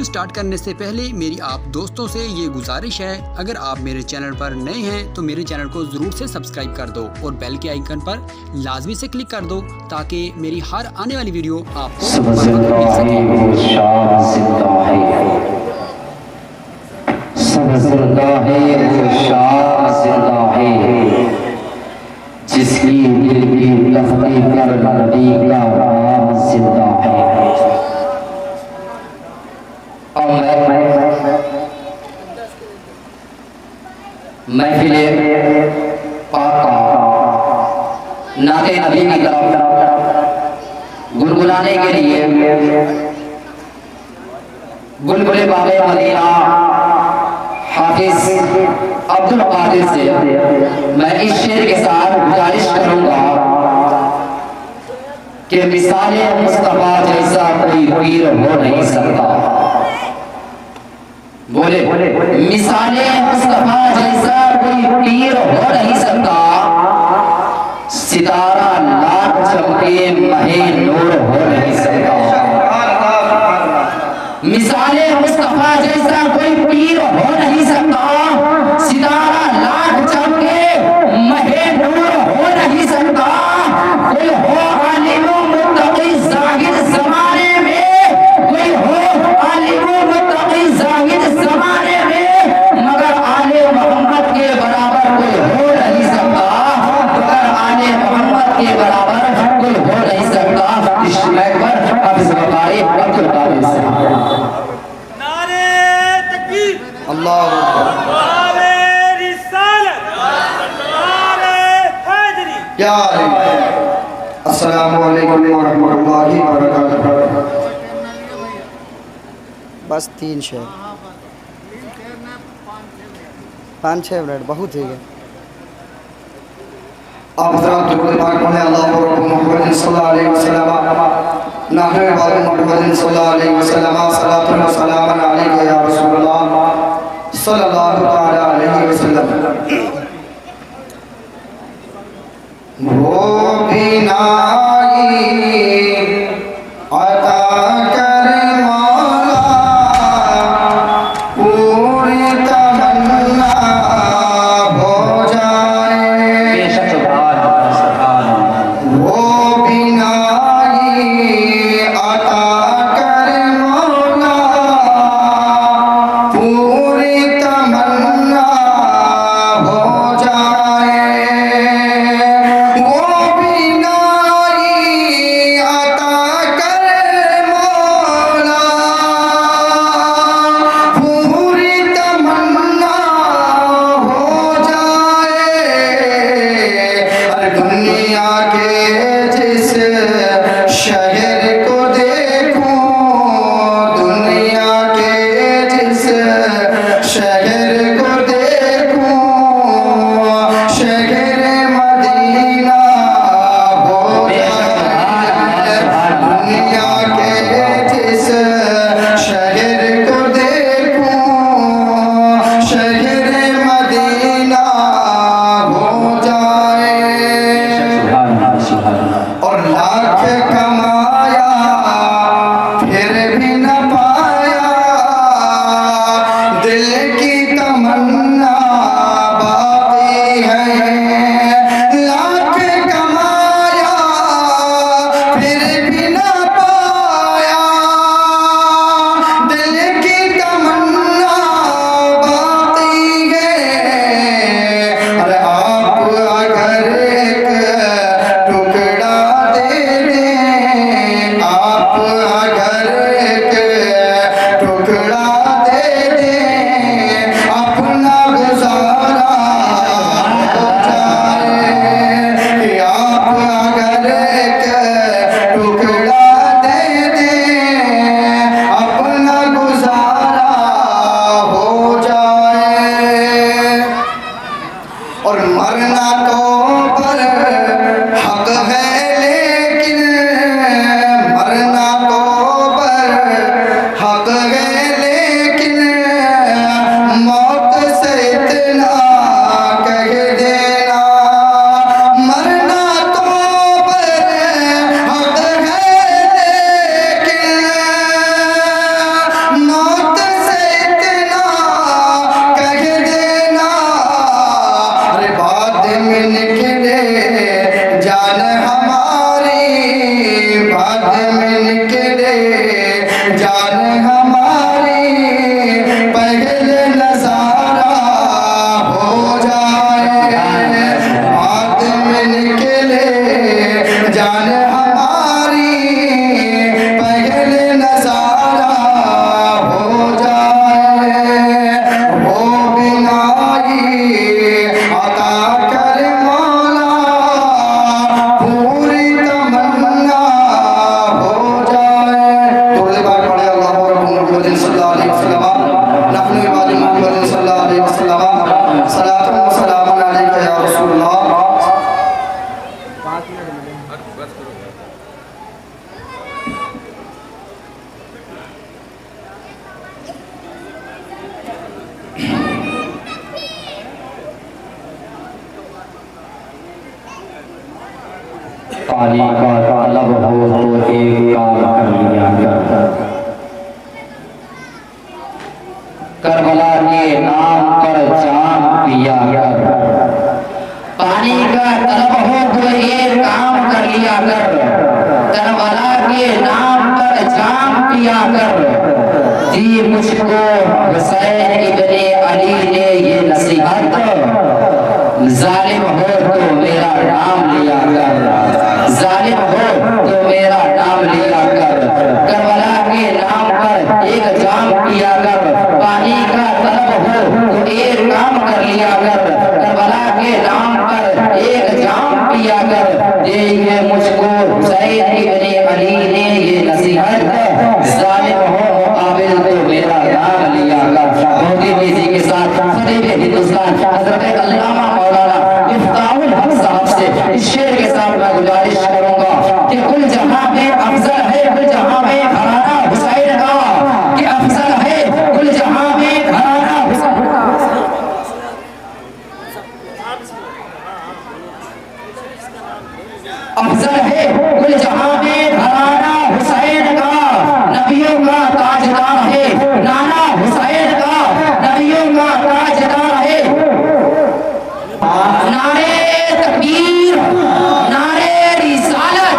Video start करने से पहले मेरी आप दोस्तों से ये गुजारिश है, अगर आप मेरे चैनल पर नए हैं तो मेरे चैनल को ज़रूर से सब्सक्राइब कर दो और बेल के आइकन पर लाजमी से क्लिक कर दो ताकि मेरी हर आने वाली वीडियो आपको मिल सके। जिसकी दिल की तख्ती पर नबी का नाम जिंदा है। महफिले पाका नाते नबी की तरफ गुनगुनाने के लिए बुलबुले बाबे मदीना हाफिज अब्दुल कादिर से मैं इस शेर के साथ गुजारिश करूंगा कि मिसाले मुस्तफा जैसा कोई पीर हो नहीं सकता। बोले मिसाले मुस्तफा जैसा कोई पीर हो नहीं सकता। सितारा लाख चमके महे नूर हो नहीं सकता। मिसाले मुस्तफा जैसा कोई पीर हो नहीं सकता। सितारा लाख चमके महे नूर हो नहीं सकता। कोई हो आलिम मुत्तकी जाहिद ज़माने में, कोई हो आलिम मुत्तकी जाहिद ज़माने में, मगर आले मोहम्मद के बराबर कोई हो नहीं सकता। मगर आले मोहम्मद के बराबर कोई हो नहीं सकता। इस मैक पर हाफिज़ बुखारी अब्दुल कादिर से अस्सलामु अलैकुम व रहमतुल्लाहि व बरकातुहू। बस 3 शेर 5-6 मिनट बहुत ही है। आप हज़रात दुरूद पाक पढ़ें। अल्लाहु मुहम्मद सल्लल्लाहु अलैहि वसल्लम नाहरे वाले मुहम्मद सल्लल्लाहु अलैहि वसल्लम सलातु व सलाम अलैका या रसूलल्लाह सल्लल्लाहु तआला अलैहि वसल्लम। वो भी नाई अता कर मौला पूरी तमन्ना हो जाए। वो भी नाई अता कर मौला पूरी तमन्ना हो जाए। वो भी नाई पानी का तलब हो तो एक काम कर लिया कर। करबला के नाम पर जाम पिया कर। पानी का तलब हो तो एक काम कर लिया कर। करबला के नाम पर जाम पिया कर। जी मुझको हुसैन इब्ने अली ने ये नसीहत, जालिम हो तो मेरा नाम लिया कर। जालिम हो तो मेरा नाम लिया कर। करबला के नाम पर एक जाम पिया कर। पानी का तलब हो तो एक काम कर लिया कर। करबला के नाम पर एक जाम पिया कर। ये मुझको हुसैन इब्ने अली ने ये नसीहत, जालिम हो मुकाबिल तो मेरा नाम लिया कर। बहुत ही तेजी के साथ फतेह हिंदुस्तान हजरत अल्लामा मौलाना इफ्ताहुल हक साहब से इस शेर के साथ मैं गुजारिश करूंगा कि कुल जहां में अफजल है, कुल जहां में घराना हुसैन का, कि अफजल है कुल जहां में घराना हुसैन का। अफजल है कुल जहां में घराना हुसैन का। नबियों का ताजदार है नाना हुसैन का। नबियों का ताजदार है। नारे तकबीर, नारे रिसालत,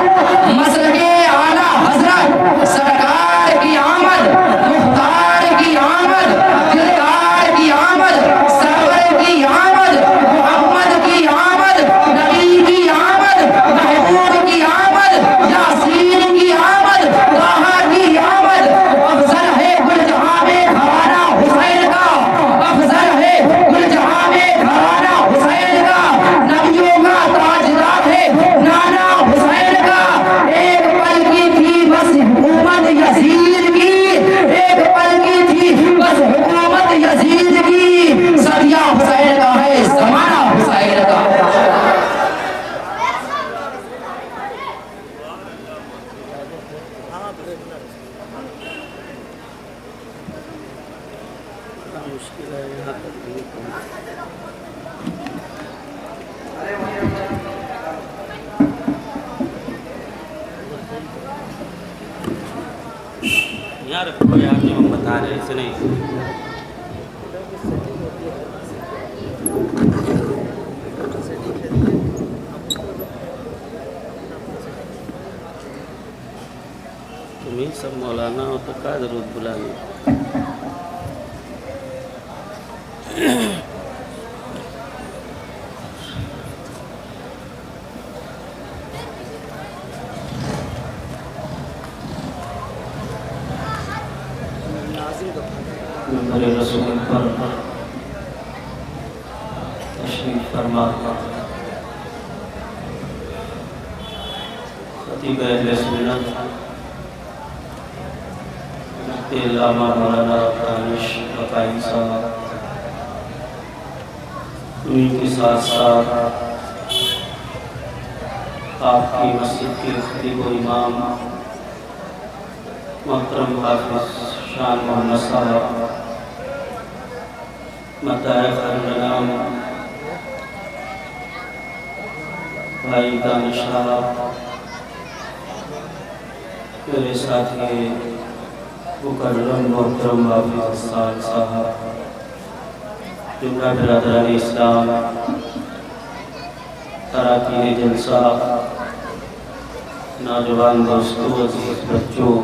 मसलके आला हजरत, सरकार की आमद, मुख्तार की आमद, दिलदार की आमद, सरवर की आमद, मोहम्मद की आमद, नबी की आमद, महबूब की आमद, यासीन की आमद, ताहा की आमद। अफजल है कुल जहां में घराना हुसैन का। अफजल है कुल जहां में घराना हुसैन का। नबियों का ताजदार है नाना हुसैन का। एक पल की थी बस हुकूमत यजीद की, एक पल की थी बस हुकूमत यजीद की। सदिया हुसैन का है जमाना हुसैन का। यार रखो यार, जो हम बता रहे हैं इसे नहीं। तुम्ही सब मौलाना हो तो क्या जरूरत बुलाने। मेरे रसूल पर तशरीफ फरमा खतीब अहले सुन्नत अल्लामा मौलाना दानिश बकाई साहब, उनके साथ साथ आपकी मस्जिद के खतीब व इमाम मोहतरम हाफिज शान मोहम्मद साहब, मताए खैरुल भाई दानिश साहब, मेरे साथी मुकर्रम मोहतरम हाफिज साहब, जुमला बिरादरान इस्लाम, ताराकीन जलसा, नौजवान दोस्तों, अजीज बच्चों,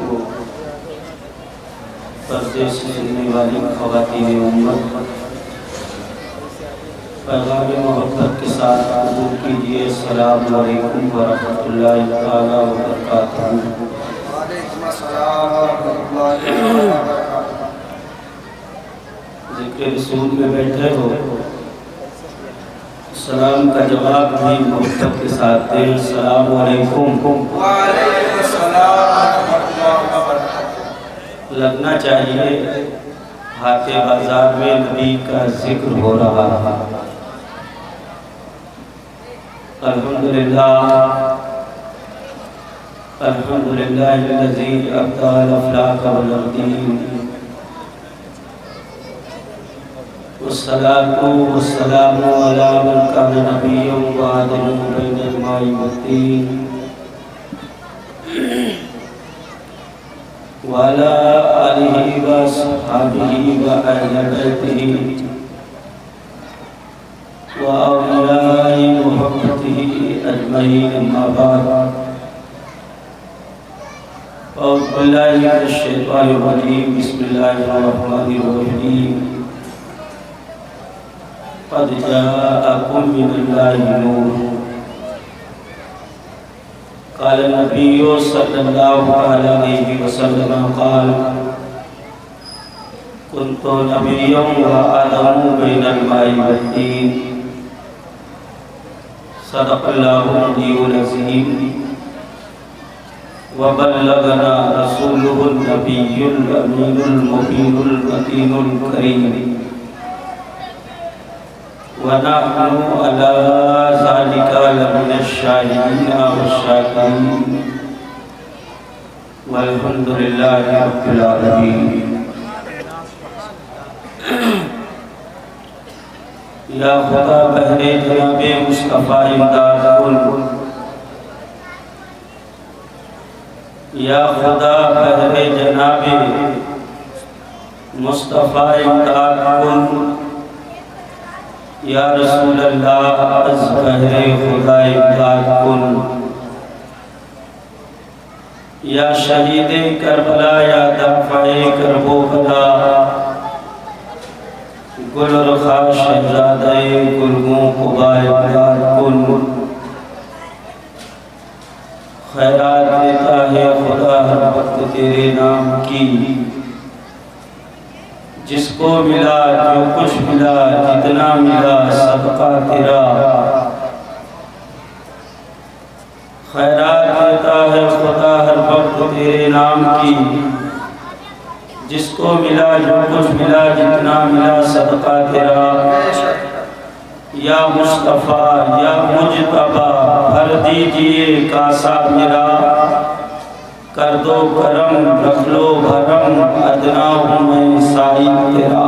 पर्दे से सुनने वाली ख़वातीन उम्मत, पैगाम मोहब्बत के साथ कबूल कीजिए। अस्सलाम वालेकुम व रहमतुल्लाहि तआला व बरकातहू। ज़िक्र रसूल में बैठे हो, सलाम का जवाब भी मोहब्बत के साथ दें। अस्सलाम वालेकुम। लगना चाहिए हाथे बाजार में नबी का जिक्र हो रहा है। अल्हम्दुलिल्लाह अल्हम्दुलिल्लाह अल्लज़ी अब्दल अफ़लाक वल अर्दीन, वस्सलातु वस्सलामु अला मन कान नबिय्यन व आदम बैनल माई वद्दीन। वाला आलिहि व अस्हाबिहि व अहले बैतिहि व औलियाए मुहब्बतिहि अजमईन अम्मा बाद औज़ु बिल्लाहि मिनश शैतानिर रजीम बिस्मिल्लाहिर रहमानिर रहीम क़द जाअकुम मिनल्लाहि नूर क़ाल नबिय्यु सल्लल्लाहु अलैहि वसल्लम क़ाल कुन्तु नबिय्यन व आदमु बैनल माइ वत्तीन सदक़ल्लाहुल अलीयुल अज़ीम व बल्लगना रसूलुहुन नबियुल अमीनुल मुबीनुल मतीनुल करीम व नहनु अला ज़ालिका लमिनश शाहिदीन वश्शाकिरीन वल्हम्दुलिल्लाहि रब्बिल आलमीन। या खुदा बहरे जनाबे मुस्तफ़ा इमदाद कुल, या खुदा बहरे जनाबे मुस्तफ़ा इमदाद कुल, या रसूल अल्लाह अज़ बहरे खुदा इमदाद कुल, या शहीद करबला या दफ़ाए करबो बला, गुलरखा शहज़ादे गुलगों खुदाए इमदाद कुल, खैरात देता है खुदा हर वक्त तेरे नाम की, जिसको मिला जो कुछ मिला जितना मिला सदका तेरा। खैरात देता है खुदा हर वक्त तेरे नाम की, जिसको मिला जो कुछ मिला जितना मिला सदका तेरा। या मुस्तफ़ा या मुजतबा भर दीजिए कासा मेरा, कर दो करम रख लो भरम अदना हूँ मैं साहिब तेरा।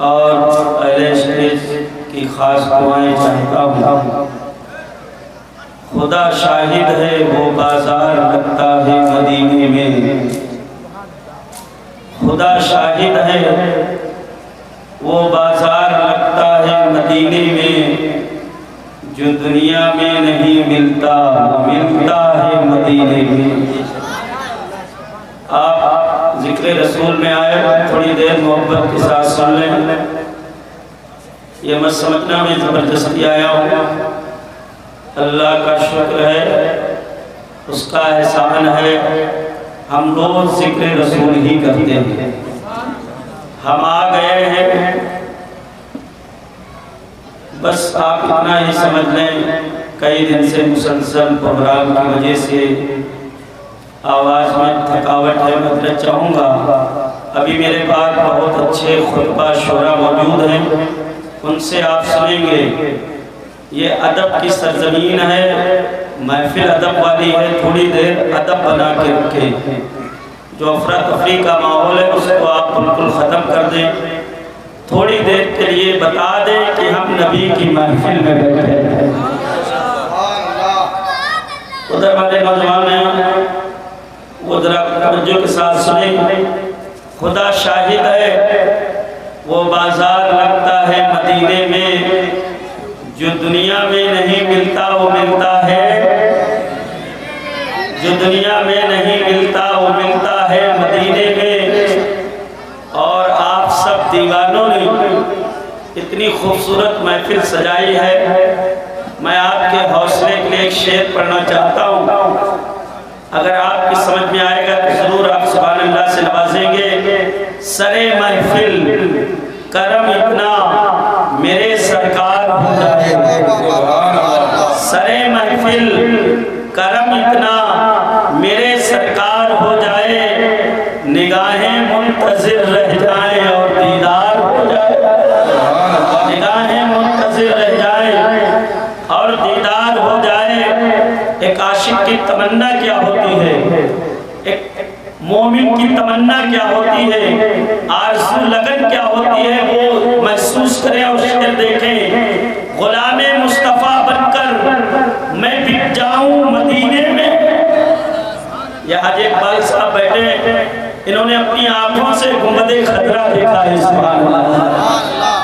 और अहले स्टेज की खास दुआएं चाहता हूँ। खुदा शाहिद है वो बाजार लगता है मदीने में, खुदा शाहिद है वो बाजार लगता है मदीने में, जो दुनिया में नहीं मिलता मिलता है मदीने में। आप जिक्र रसूल में आए, थोड़ी देर मोहब्बत के साथ सुन लें। ये मत समझना मैं ज़बरदस्ती आया हूँ, अल्लाह का शुक्र है, उसका एहसान है। हम रोज़ जिक्र रसूल ही करते हैं। हम आ गए हैं, बस आप इतना ही समझ लें, कई दिन से मुसलसल प्रोग्राम की वजह से आवाज़ में थकावट है, मदद चाहूँगा। अभी मेरे पास बहुत अच्छे खुतबा शोरा मौजूद हैं, उनसे आप सुनेंगे। ये अदब की सरजमीन है, महफिल अदब वाली है, थोड़ी देर अदब बना के रखें। जो अफरा तफरी का माहौल है उसको आप बिल्कुल ख़त्म कर दें। थोड़ी देर के लिए बता दें कि हम नबी की महफिल में बैठे हैं। उधर वाले नौजवान हैं, वो जरा तवज्जो के साथ सुने। खुदा शाहिद है वो बाजार लगता है मदीने में, जो दुनिया में नहीं मिलता वो मिलता है, जो दुनिया में नहीं मिलता वो मिलता है मदीने में। और आप सब दीवानों ने इतनी खूबसूरत महफिल सजाई है। मैं आपके हौसले के लिए एक शेर पढ़ना चाहता हूँ, अगर आपकी समझ में आएगा तो ज़रूर आप सुभान अल्लाह से नवाजेंगे। सरे महफिल करम इतना मेरे सरकार हो जाए, सरे महफिल करम इतना मेरे सरकार हो जाए, निगाहें मुंतज़िर रह जाएं और दीदार हो जाए, निगाहें मुंतज़िर रह जाएं और दीदार हो जाए। एक आशिक की तमन्ना क्या होती है, एक मोमिन की तमन्ना क्या होती है, आरज़ू लगन क्या होती है, वो महसूस करें और शेर देखें। गुलामे मुस्तफ़ा बनकर मैं बिक जाऊं मदीने में। यह इकबाल साहब बैठे, इन्होंने अपनी आंखों से गुंबदे खतरा देखा है। सुभान अल्लाह।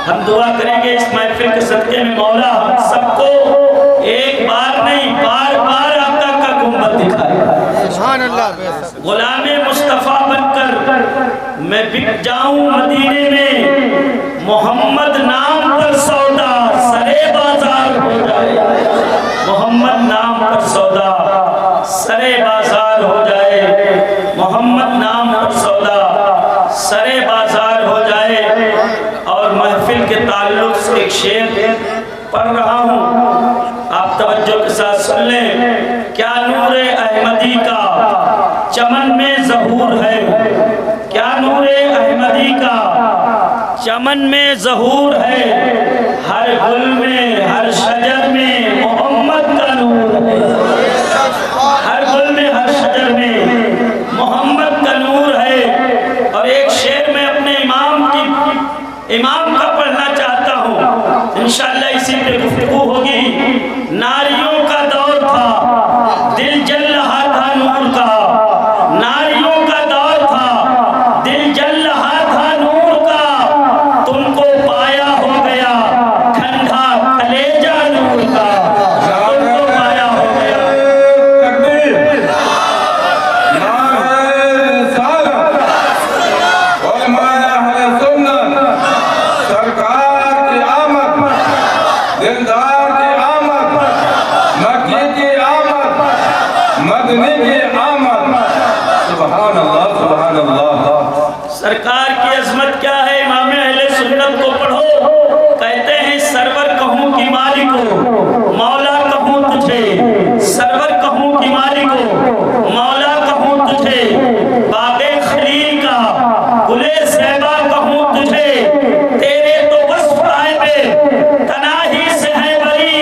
हम दुआ करेंगे इस महफिल के सदके में मौला हम सबको एक बार नहीं बार बार आका का गुंबद दिखाए। सुभान अल्लाह। गुलामे मुस्तफ़ा बनकर मैं बिक जाऊं मदीने में, मोहम्मद नाम पर सौदा सरे बाजार हो जाए। मोहम्मद नाम पर सौदा सरे बाजार हो जाए। मोहम्मद नाम पर सौदा सरे बाजार हो जाए। और महफिल के ताल्लुक से एक शेर पढ़ रहा हूँ, आप तवज्जो के साथ सुन लें। क्या नूरे अहमदी का चमन में ज़हूर है, क्या नूरे अहमदी का चमन में ज़हूर है, हर गुल में हर शजर में मोहम्मद का नूर है। हर गुल में हर शजर में मोहम्मद का नूर है। और एक शेर में अपने इमाम का पढ़ना चाहता हूँ, इंशाअल्लाह इसी पे गुफ्तगू होगी। नारियों का दौर था, दिल जल रहा था नूर का। नारियों का दौर था, दिल जल रहा था नूर का। तुमको पाया हो गया ठंडा कलेजा नूर का। तुमको पाया हो गया। सरकार की अजमत क्या है, इमाम अहले सुन्नत को पढ़ो। कहते हैं सरवर कहूँ की मालिको, मौला कहूँ तुझे। सरवर कहूँ की मालिको, मौला कहूँ तुझे। बाबे खलील का गुले सैबा कहूँ तुझे। तेरे तो वस्फ आए तनाही से है बरी,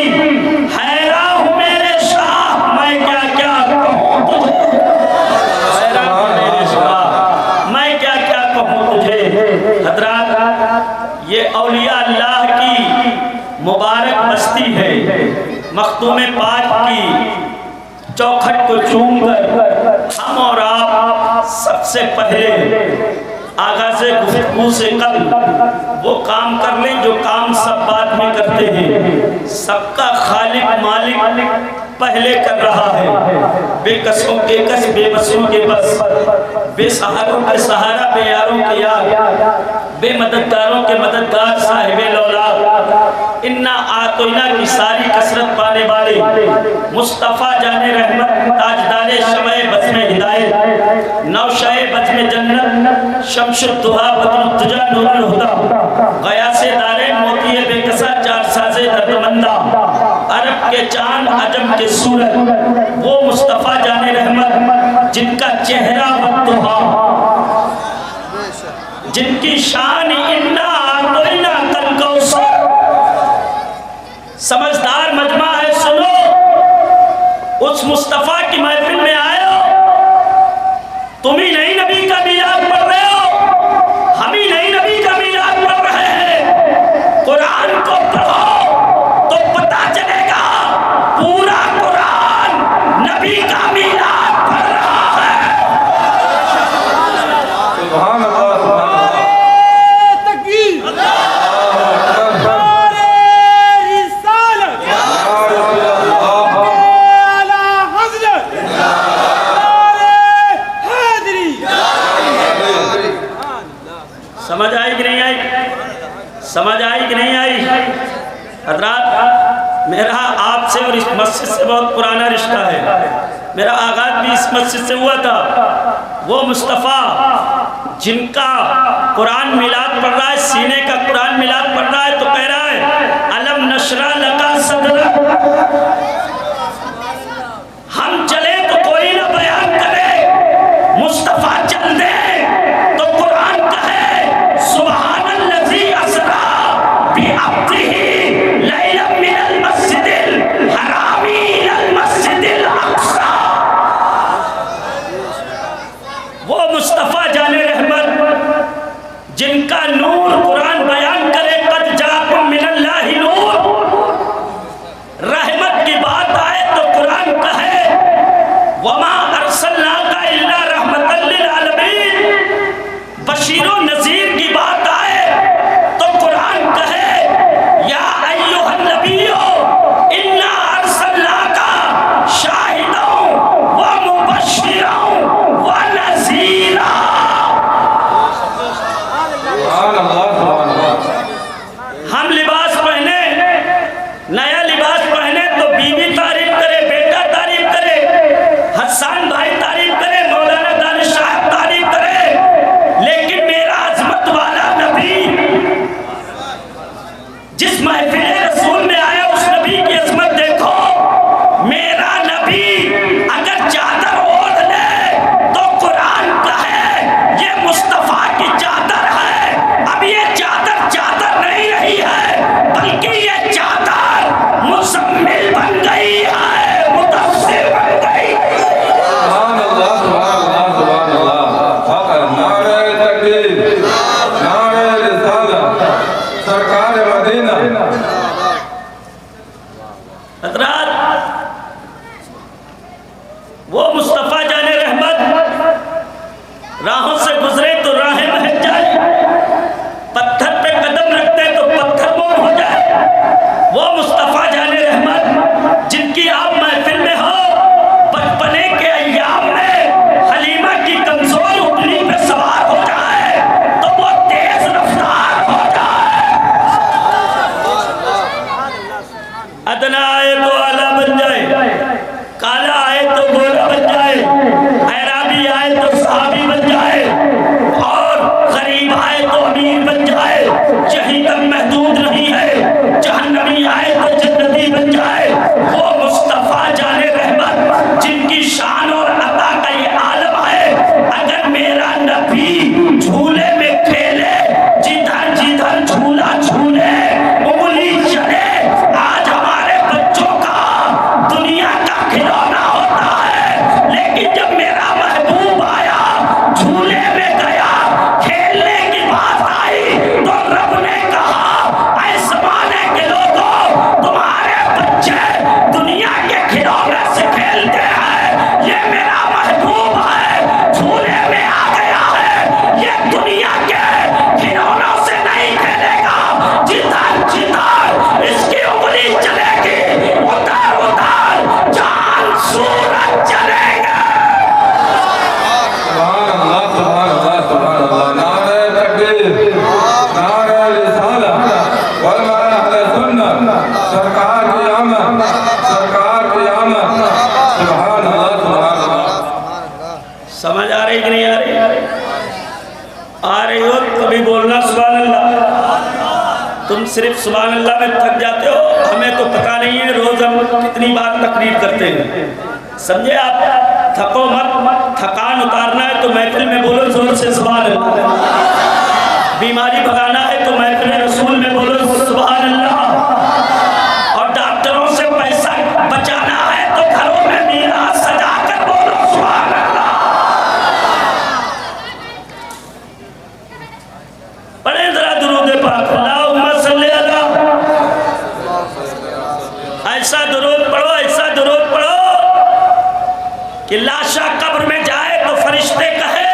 हैरान हूँ मेरे शाह मैं क्या क्या कहूँ तुझे। हैरान हूँ मेरे शाह मैं क्या क्या कहूँ तुझे। हज़रात, ये औलिया अल्लाह की मुबारक बस्ती है। मखदूम पाक की चौखट को चूमकर हम और आप सबसे पहले आगाज़ गुफ्तगू से कल वो काम कर लें जो काम सब बाद में करते हैं। सबका खालिक मालिक पहले कर रहा है। बेकसों के कस, बेबसों के बस, बेसहारों के सहारा, बेयारों के यार, बेमददगारों के मददगार, साहिबे लौलाद। इन्ना आतोइना की सारी कसरत पाने वाले मुस्तफ़ा जाने रहमत, ताजदारे शमए बज़्म हिदायत, नौशाए बज़्म जन्नत, शमशुद्दुहा बदरुद्दुजा नूरुल हुदा, गयासे दारे मोतिये बेकसा, चार साजे दर्दमंदा, अरब के चांद अजम के सूरज, वो मुस्तफ़ा जाने रहमत जिनका चेहरा बद्दुहा, जिनकी शान इन्ना आतोइना कल कौसर। समझदार मजमा है, सुनो। उस मुस्तफ़ा की महफिल में आए हो, तुम ही नहीं नबी का मीलाद पढ़ रहे हो, हम ही नहीं नबी का मीलाद पढ़ रहे हैं। कुरान को पढ़ो तो पता चलेगा पूरा कुरान नबी का मीलाद पढ़ रहा है। सुभान अल्लाह, सुभान अल्लाह। समझ आई कि नहीं आई? समझ आई कि नहीं आई? हज़रात, मेरा आपसे और इस मस्जिद से बहुत पुराना रिश्ता है। मेरा आगाज़ भी इस मस्जिद से हुआ था। वो मुस्तफ़ा जिनका कुरान मिलाद पढ़ रहा है, सीने का कुरान मिलाद पढ़ रहा है, तो कह रहा है अलम नशरा लका सदरक। हम चले तो कोई ना बयान करे, मुस्तफ़ा चल दे तो कुरान कहे सुब्हानल्लज़ी असरा बिअब्दिही लैलन मिनल मस्जिदिल हरामी इलल मस्जिदिल अक़सा। वो मुस्तफ़ा जाने रहमत जिनका नूर कुरान बयान करे, कद जाकुम मिनल्लाहि नूर। हज़रात, वो मुस्तफ़ा जाने रहमत राहों से गुजरे तो राहें महक जाए, पत्थर पे कदम रखते तो पत्थर मोम हो जाए। वो मुस्तफ़ा जाने रहमत जिनकी आप महफिल में हो, बचपने के अय्याम में हलीमा की कमजोर उंगली पे सवार हो जाए तो वो तेज रफ्तार हो जाए। अदना आए तो आला बन जाए, काला आए तो गोरा बन जाए, ऐराबी आए तो सहाबी बन जाए, और गरीब आए तो अमीर बन जाए। यहीं तक महदूद नहीं है, जहन्नमी आए तो जन्नती बन जाए। वो मुस्तफ़ा जाने रहमत जिनकी शान और अता का ये आलम है, अगर मेरा नबी झूले में खेले, जिधर जिधर झूला झूले, उंगली चले, आज हमारे बच्चों का दुनिया का खिलौना होता है। लेकिन जब मेरा महबूब आया, झूले में गया, खेलने की बात आई तो रब ने कहा, ऐ ज़माने के लोगों, तुम्हारे बच्चे दुनिया के खिलौने से खेलते हैं, ये मेरा महबूब है, झूले में आ गया है, ये दुनिया के खिलौनों से नहीं खेलेगा। जिधर जिधर इसकी उंगली चलेगी, उधर उधर चांद सूरज चलेगा। सुभान अल्लाह, सुभान अल्लाह, सुभान अल्लाह। नारे तकबीर, नारे रिसालत, वल माना अहले सुन्नत, सरकार की आमद, सरकार की आमद। सुभान अल्लाह, सुभान अल्लाह। समझ आ रही कि नहीं आ रही? आ रही हो कभी बोलना सुभान अल्लाह। तुम सिर्फ सुभान अल्लाह में थक जाते हो, हमें तो पता नहीं है रोज हम कितनी बार तकरीर करते हैं। समझे आप? थको मत, थकान उतारना है तो महफिल में बोलो जोर से सुभान अल्लाह। बीमारी भगाना है तो महफिल रसूल में बोलो सुभान अल्लाह। और डॉक्टरों से पैसा बचाना है तो घरों में मीरा सजा कर बोलो सुभान अल्लाह। पढ़े जरा दुरूद पाक, अल्लाहुम्मा सल्ली अला। ऐसा दुरूद पढ़ो, ऐसा दुरूद पढ़ो कि लाशा कब्र में जाए तो फरिश्ते कहे,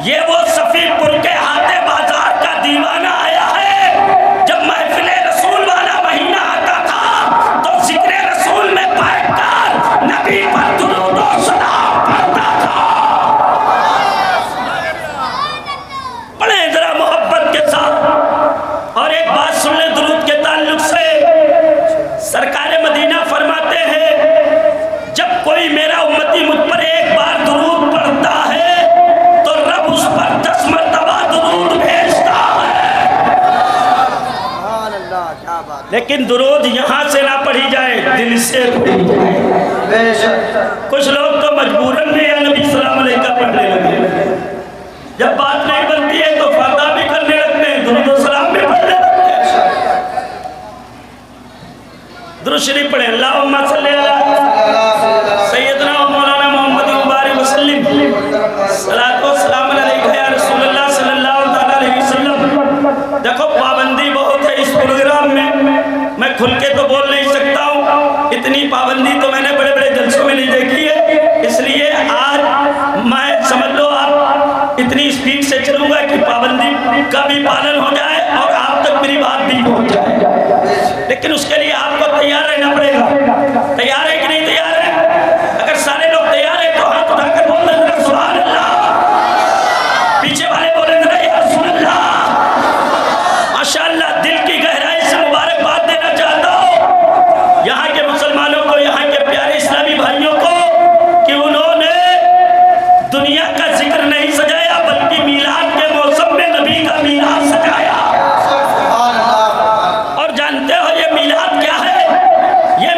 ये वो सफीपुर के हाथे बाजार का दीवाना आया है। जब महफिले रसूल वाला महीना आता था तो जिक्रे रसूल में बैठकर नबी पर दुरूद और सलाम पढ़ता था। पढ़े जरा मोहब्बत के साथ। और एक बात सुन ले दुरूद के ताल्लुक से, सरकार मदीना फरमाते हैं, जब कोई मेरा उम्मती मुझ पर एक बार दुरूद पढ़ता है तो रब उस पर 10 मरतबा दुरूद भेजता है। लेकिन दुरूद यहाँ से ना पढ़ी जाए, दिल से पढ़ी जाए। कुछ लोग तो मजबूरन में या नबी सलाम अलैका पढ़ने लगे, जब बात नहीं बनती है तो फर्दा भी करने लगते हैं, दुरूद और सलाम भी पढ़ने लगते हैं। दुरूद शरीफ पढ़े, अल्लाहुम्मा सल्ली अला सैयदना व मौलाना मोहम्मद मुबारक वसल्लम, सलात व सलाम अलैका या रसूलल्लाह सल्लल्लाहु अलैहि वसल्लम। देखो पाबंदी बहुत है इस प्रोग्राम में, मैं खुल के तो बोल नहीं सकता हूँ, इतनी पाबंदी तो मैंने बड़े बड़े जलसों में नहीं देखी है। इसलिए आज मैं समझ लो आप इतनी स्पीड से चलूंगा कि पाबंदी का भी पालन हो जाए और आप तक मेरी बात भी पहुंच जाए। लेकिन उसके लिए आपको तैयार रहना पड़ेगा। तैयार है कि नहीं तैयार है? अगर सारे लोग तैयार है तो हाथ उठाकर बोल देना सुभान अल्लाह। पीछे वाले बोले या रसूल अल्लाह। माशाअल्लाह, दिल की गहराई से मुबारकबाद देना चाहता हूँ यहाँ के मुसलमानों को, यहाँ के प्यारे इस्लामी भाइयों को कि उन्होंने दुनिया का जिक्र नहीं सजाया बल्कि मीलाद के मौसम में नबी का मीलाद सजाया। और जानते हो ये मीलाद क्या है? ये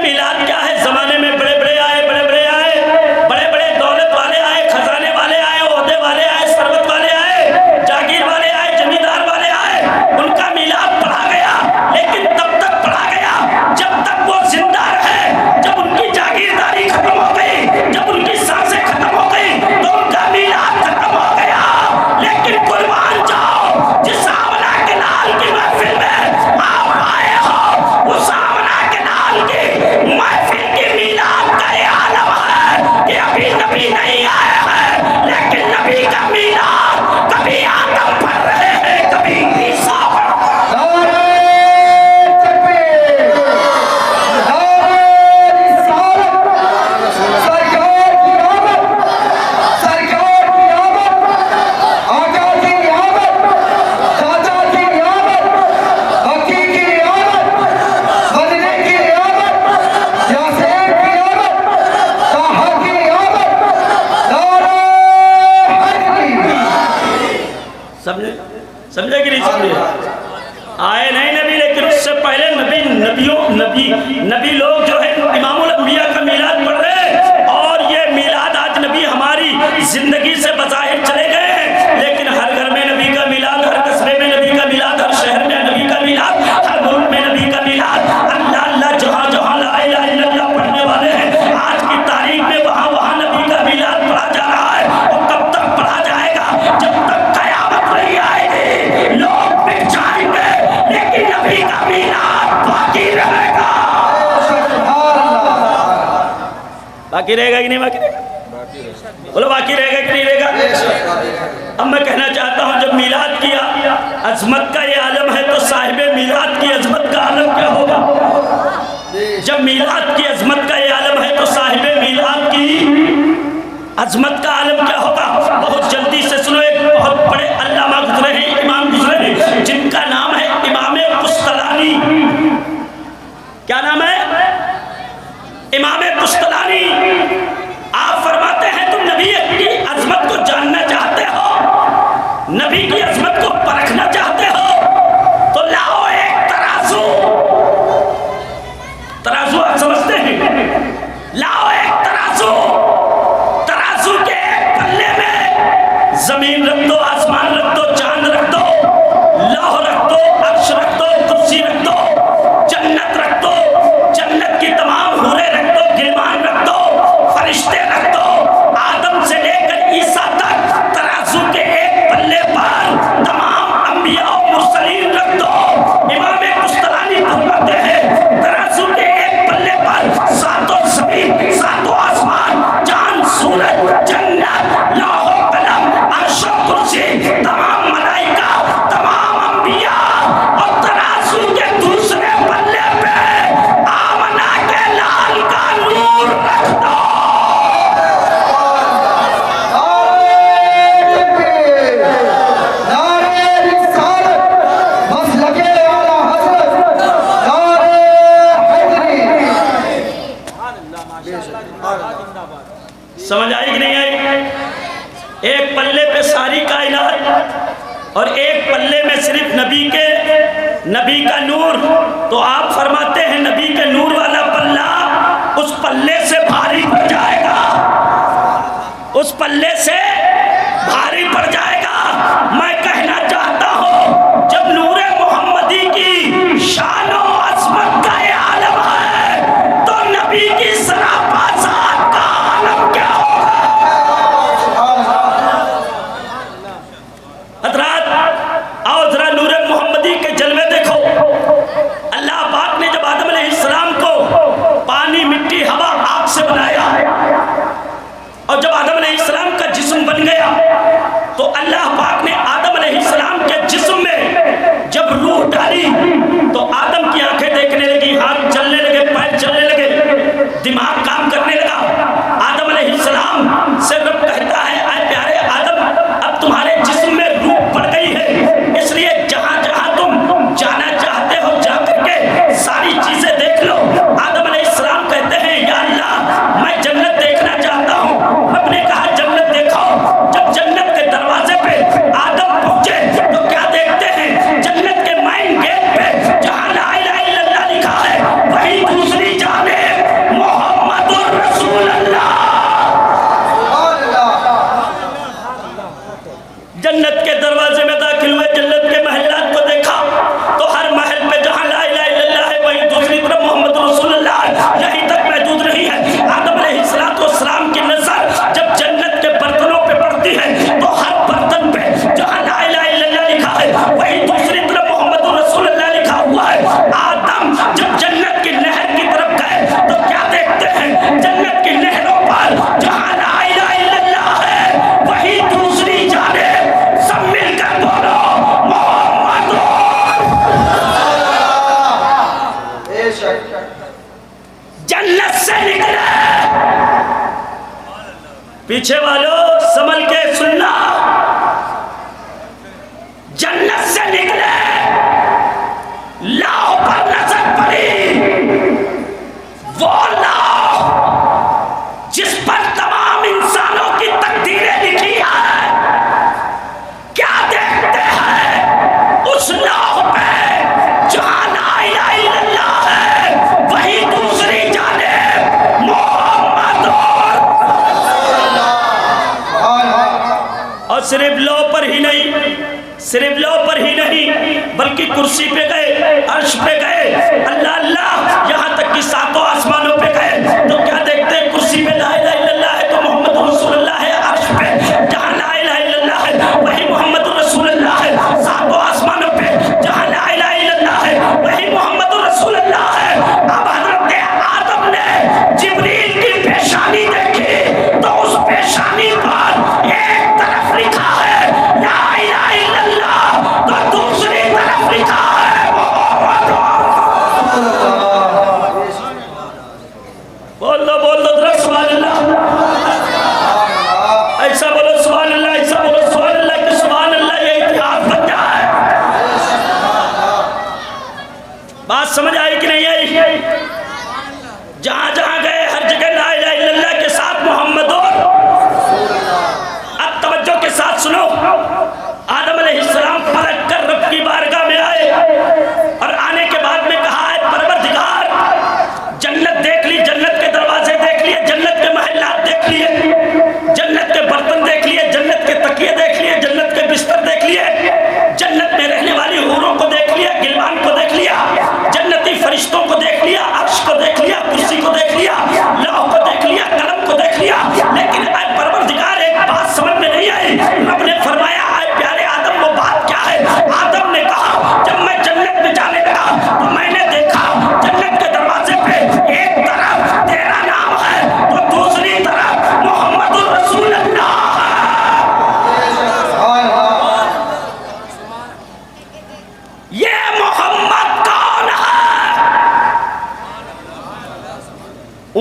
नबी लोग जो है इमामुल अंबिया का मीलाद पढ़ रहे हैं, और ये मीलाद आज नबी हमारी जिंदगी से बज़ाहिर चले गए हैं, लेकिन हर घर में नबी का मीलाद, हर कस्बे में नबी का मीलाद, हर शहर में नबी का मीलाद, हर मुल्क में नबी का मीलाद। अल्लाह अल्लाह जहाँ जहाँ ला इलाहा इल्लल्लाह पढ़ने वाले हैं, आज की तारीख में वहाँ वहाँ नबी का मीलाद पढ़ा जा रहा है। और कब तक पढ़ा जाएगा? जब तक क़यामत नहीं आएगी। लोग मिट जाएंगे लेकिन नबी का मीलाद बाकी रहेगा। बाकी रहेगा कि नहीं बाकी रहेगा? बोलो बाकी रहेगा कि नहीं रहेगा? अब मैं कहना चाहता हूँ, जब मीलाद किया अजमत का ये आलम है, तो साहिबे मीलाद की अजमत का आलम क्या होगा? जब मीलाद की अजमत का ये आलम है, तो साहिबे मीलाद की अजमत का आलम क्या होगा? बहुत जल्दी से सुनो, एक बहुत बड़े अल्लामा गुजरे हैं, इमाम गुजरे हैं, जिनका नाम है इमाम कुस्तलानी। क्या नाम है? इमाम कुस्तलानी। आप फरमाते हैं, तुम नबी की अजमत को जानना चाहते हो, नबी की अजमत को परखना चाहते हो, तो लाओ एक तराजू। तराजू आप समझते हैं? लाओ एक तराजू। तराजू के एक पल्ले में जमीन रख दो, आसमान रख दो, चांद रख दो, लौह रख दो, अर्श रख दो, कुर्सी रख दो, जन्नत रख दो, जन्नत की तमाम हूरें रख दो, गिलमान रख दो, फरिश्ते रख दो, आदम से लेकर ईसा तक तराजू के एक पल्ले पर तमाम अंबिया और मुरसलीन रख दो। इमाम कुस्तलानी फरमाते हैं, तराजू के एक पल्ले पर सातों ज़मीन, सातों आसमान, चांद, सूरज, जन्नत, लौह कलम, अर्श, कुर्सी, तमाम मलाइका, तमाम अंबिया, और तराजू के दूसरे पल्ले पे आमना के लाल का नूर रख दो। समझ आई कि नहीं आई? एक पल्ले पे सारी कायनात और एक पल्ले में सिर्फ नबी का नूर। तो आप फरमाते हैं, नबी के नूर वाला पल्ला उस पल्ले से भारी पड़ जाएगा, उस पल्ले से भारी पड़ जाएगा। मैं कहना चाहता हूं, जब नूरे मोहम्मदी की शान और अज़मत का ये आलम है, तो नबी की सरापा ज़ात का आलम क्या होगा? हज़रात आओ जरा नूरे मोहम्मदी के जलवे देखो। अल्लाह पाक ने जब आदम अलैहिस्सलाम को पानी, मिट्टी, हवा, आग से बनाया, और जब आदम अलैहिस्सलाम का जिस्म बन गया, तो अल्लाह पाक ने आदम अलैहिस्सलाम के जिस्म में जब रूह डाली, तो आदम की आंखें देखने लगी, हाथ चलने लगे, पैर चलने लगे, दिमाग काम करने लगा। आदम अलैहिस्सलाम से रब कहता है, ऐ प्यारे आदम, अब तुम्हारे जिस्म में रूह पड़ गई है, इसलिए जहां जहां तुम जाना चाहते हो जा करके सारी चीजें देख लो। आदम अलैहिस्सलाम कहते हैं, या अल्लाह, मैं जन्नत देखना चाहता हूँ। रब ने कहा, जन्नत देखो। जब जन्नत के दरवाजे पे आदम पहुंचे, तो क्या देखते हैं? जन्नत के मेन गेट पे जहां ला इलाहा इल्लल्लाह लिखा है, वही दूसरी जानिब मुहम्मदुर रसूलुल्लाह। जन्नत के दरवाजे में दाखिल हुए, जन्नत के महलात को देखा, तो हर महल पे जहां ला इलाहा इल्लल्लाह है, वहीं दूसरी तरफ मोहम्मद रसूलुल्लाह यहीं तक मौजूद रही है। आदम अलैहिस्सलाम की नजर जब जन्नत के बर्तनों पे पड़ती है, तो हर बर्तन पे जहां ला इलाहा इल्लल्लाह लिखा है, वहीं दूसरी तरफ मोहम्मद रसूलुल्लाह लिखा हुआ है। आदम जब जन्नत की नहर की तरफ गए, तो क्या देखते हैं? जन्नत की नहरों पर जहां ला इलाहा इल्लल्लाह है, वहीं दूसरी जानिब सब मिलकर बोलो, मोहम्मद। जन्नत से निकले, पीछे वालों संभल के सुनना, जन्नत से निकले, लाओ पर नजर पड़ी, वो लाओ जिस पर तमाम इंसानों की तकदीरें लिखी है। क्या देखते हैं? उस लाओ पे जहां ला इलाहा इल्लल्लाह है, कुर्सी पे गए, अर्श पे गए, अल्लाह अल्लाह यहाँ तक कि सातों आसमानों पे गए, तो क्या देखते हैं? कुर्सी पे ला इलाहा इल्लल्लाह है तो मोहम्मद रसूलुल्लाह है। अर्श पे जहाँ ला इलाहा इल्लल्लाह है वही मोहम्मद रसूलुल्लाह है। सातों आसमानों पे जहाँ ला इलाहा इल्लल्लाह है वही मोहम्मद रसूलुल्लाह है। अब हज़रत आदम ने जिब्रील की पेशानी देखी तो उस पेशानी पर एक तरफ लिखा है ला इलाहा इल्लल्लाह, तो दूसरी तरफ लिखा है मोहम्मद। बोल दो जरा सुभान अल्लाह, ऐसा बोलो सुभान अल्लाह, ऐसा बोलो सुभान अल्लाह कि सुभान अल्लाह ये इतिहास बन जाए। बात समझ आई कि नहीं आई? जहां जहां गए हर जगह ला इलाहा इल्लल्लाह के साथ मोहम्मद। अब तवज्जो के साथ सुनो, आदम अलैहिस्सलाम पलट कर रब की बारगाह में आए और आने के बाद में कहा है परवरदिगार, जन्नत देख ली, जन्नत के दरवाजे देख लिए, जन्नत के महल्लात देख लिए, जन्नत के बर्तन देख लिए, जन्नत के तकिए देख लिए, जन्नत के बिस्तर देख लिए, जन्नत में रहने वाली हूरों को देख लिया, गिलमान को देख लिया, जन्नती फरिश्तों को देख लिया, अर्श को देख लिया, कुर्सी को देख लिया, लौह को देख लिया, कलम को देख लिया, लेकिन परवरदिगार एक बात समझ में नहीं आई। रब ने फरमाया प्यारे आदम वो बात क्या है? आदम ने कहा जब मैं जन्नत में जाने लगा तो मैंने देखा जन्नत के दरवाजे पे एक तरफ तेरा नाम है तो दूसरी तरफ मोहम्मद रसूलुल्लाह है। ये मोहम्मद कौन है?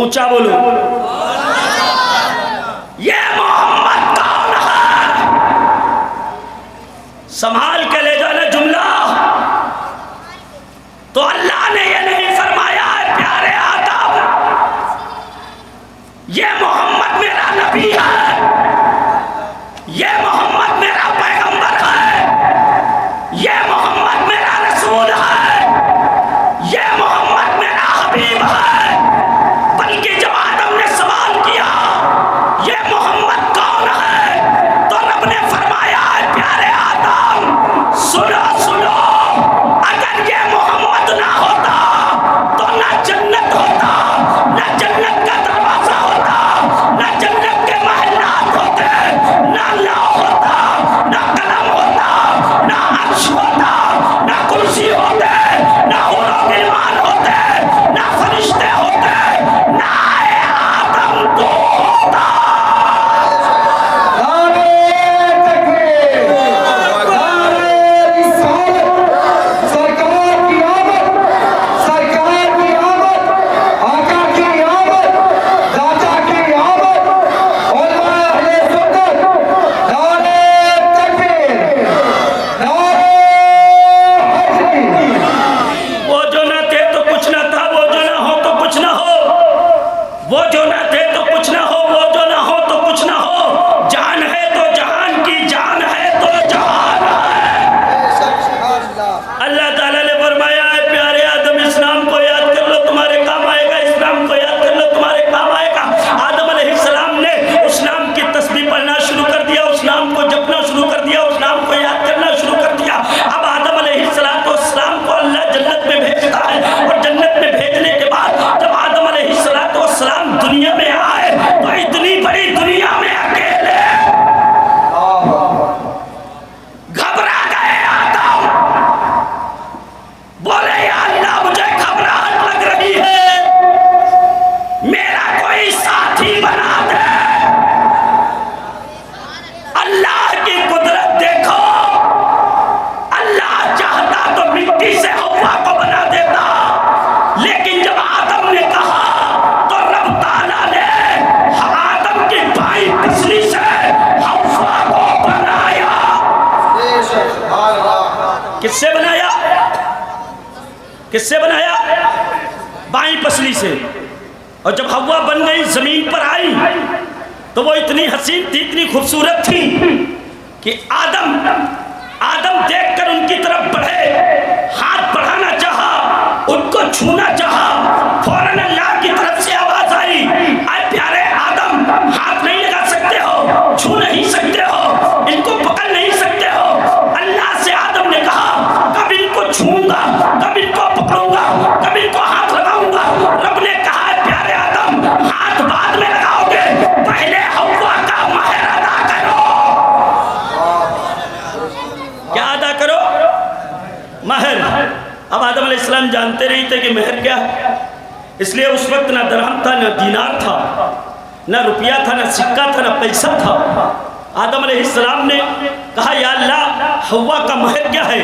ऊंचा बोलो, ये मोहम्मद कौन है? संभाल के ले जाना जुमला। तो अल्लाह ने ये नहीं फरमाया है प्यारे आदम ये मोहम्मद मेरा नबी है, ये मोहम्मद मेरा पैगंबर है, ये मोहम्मद मेरा रसूल है, ये मोहम्मद मेरा हबीब है। बल्कि जब आदम ने सवाल किया ये मोहम्मद कौन है तो रब ने फरमाया है प्यारे आदम सुनो सुनो, अगर ये मोहम्मद ना होता तो ना जन्नत होता, ना जन्नत का दरवाजा होता, ना जन्नत के महल्लात होते, ना लौह होता, ना कलम होता, ना अर्श होता, ना कुर्सी होते, ना हूरों गिलमान होते, ना फरिश्ते होते, ना आदम तो होता। किससे बनाया? किससे बनाया? बाईं पसली से। और जब हवा बन गई जमीन पर आई तो वो इतनी हसीन थी, इतनी खूबसूरत थी कि आदम देखकर उनकी तरफ बढ़े, हाथ बढ़ाना चाहा, उनको छूना चाहा, फौरन अल्लाह की तरफ से आवाज आई, आए प्यारे आदम हाथ नहीं लगा सकते हो, छू नहीं सकते हो, इनको पकड़ नहीं सकते हो। अल्लाह से आदम ने कहा कब इनको छू नहीं थे कि महर क्या है। इसलिए उस वक्त ना दरहम था, ना दीनार था, ना रुपया था, ना सिक्का था, ना पैसा था। आदम अलैहिस्सलाम ने कहा या अल्लाह हव्वा का महर क्या है?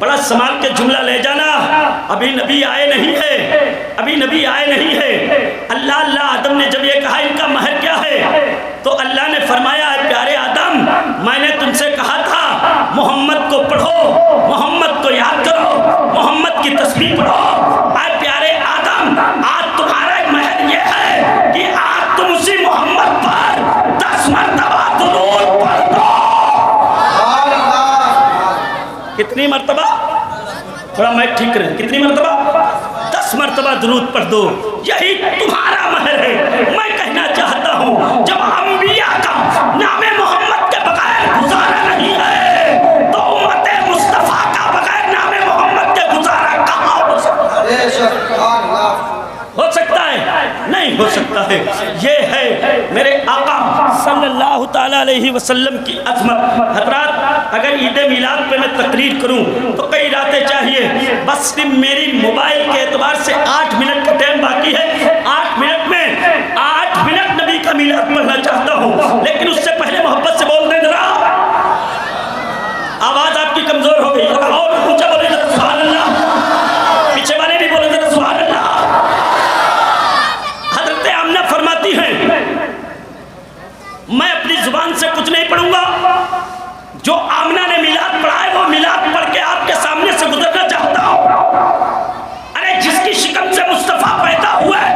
बड़ा संभाल के जुमला ले जाना, अभी नबी आए नहीं है, अभी नबी आए नहीं है। अल्लाह अल्लाह आदम ने जब ये कहा इनका महर क्या है, तो अल्लाह ने फरमाया प्यारे आदम, मैंने तुमसे कहा था मोहम्मद को पढ़ो, मोहम्मद को याद करो, मोहम्मद की तस्बीह पढ़ो। आए प्यारे आदम, आज तुम्हारा महर ये है कि आज तुम उसी मोहम्मद पर 10 मरतबा दुरूद पढ़ दो। कितनी मरतबा? थोड़ा मैं ठीक करें, कितनी मरतबा? 10 मरतबा दुरूद पढ़ दो। यही तुम्हारा महर है। मैं कहना चाहता हूँ जब अंबिया का नामे मोहम्मद के बगैर गुजारा नहीं है, तो उम्मते मुस्तफा का बगैर नामे मोहम्मद के गुजारा कहाँ हो सकता है? हो सकता है? नहीं हो सकता है। ये है मेरे आका सल्लल्लाहु ताला अलैहि वसल्लम की अज़मत। हज़रात, अगर ईद मिलाद पे मैं तकरीर करूं तो कई रातें चाहिए। बस मेरी मोबाइल के एतबार से 8 मिनट का टाइम बाकी है। 8 मिनट में 8 मिनट नबी का मिलाद पढ़ना चाहता हूं, लेकिन उससे पहले मोहब्बत से बोल दें जरा। आवाज आपकी कमजोर हो गई, और ऊंचा बोले जरा सुभान अल्लाह। पीछे वाले भी बोले जरा सुभान अल्लाह। हज़रत आमना फरमाती हैं मैं अपनी जुबान से कुछ नहीं पढ़ूंगा, जो आमना ने मिलाद पढ़ा है वो मिलाद पढ़ के आपके सामने से गुजरना चाहता हूं। अरे जिसकी शिकम से मुस्तफा पैदा हुआ है,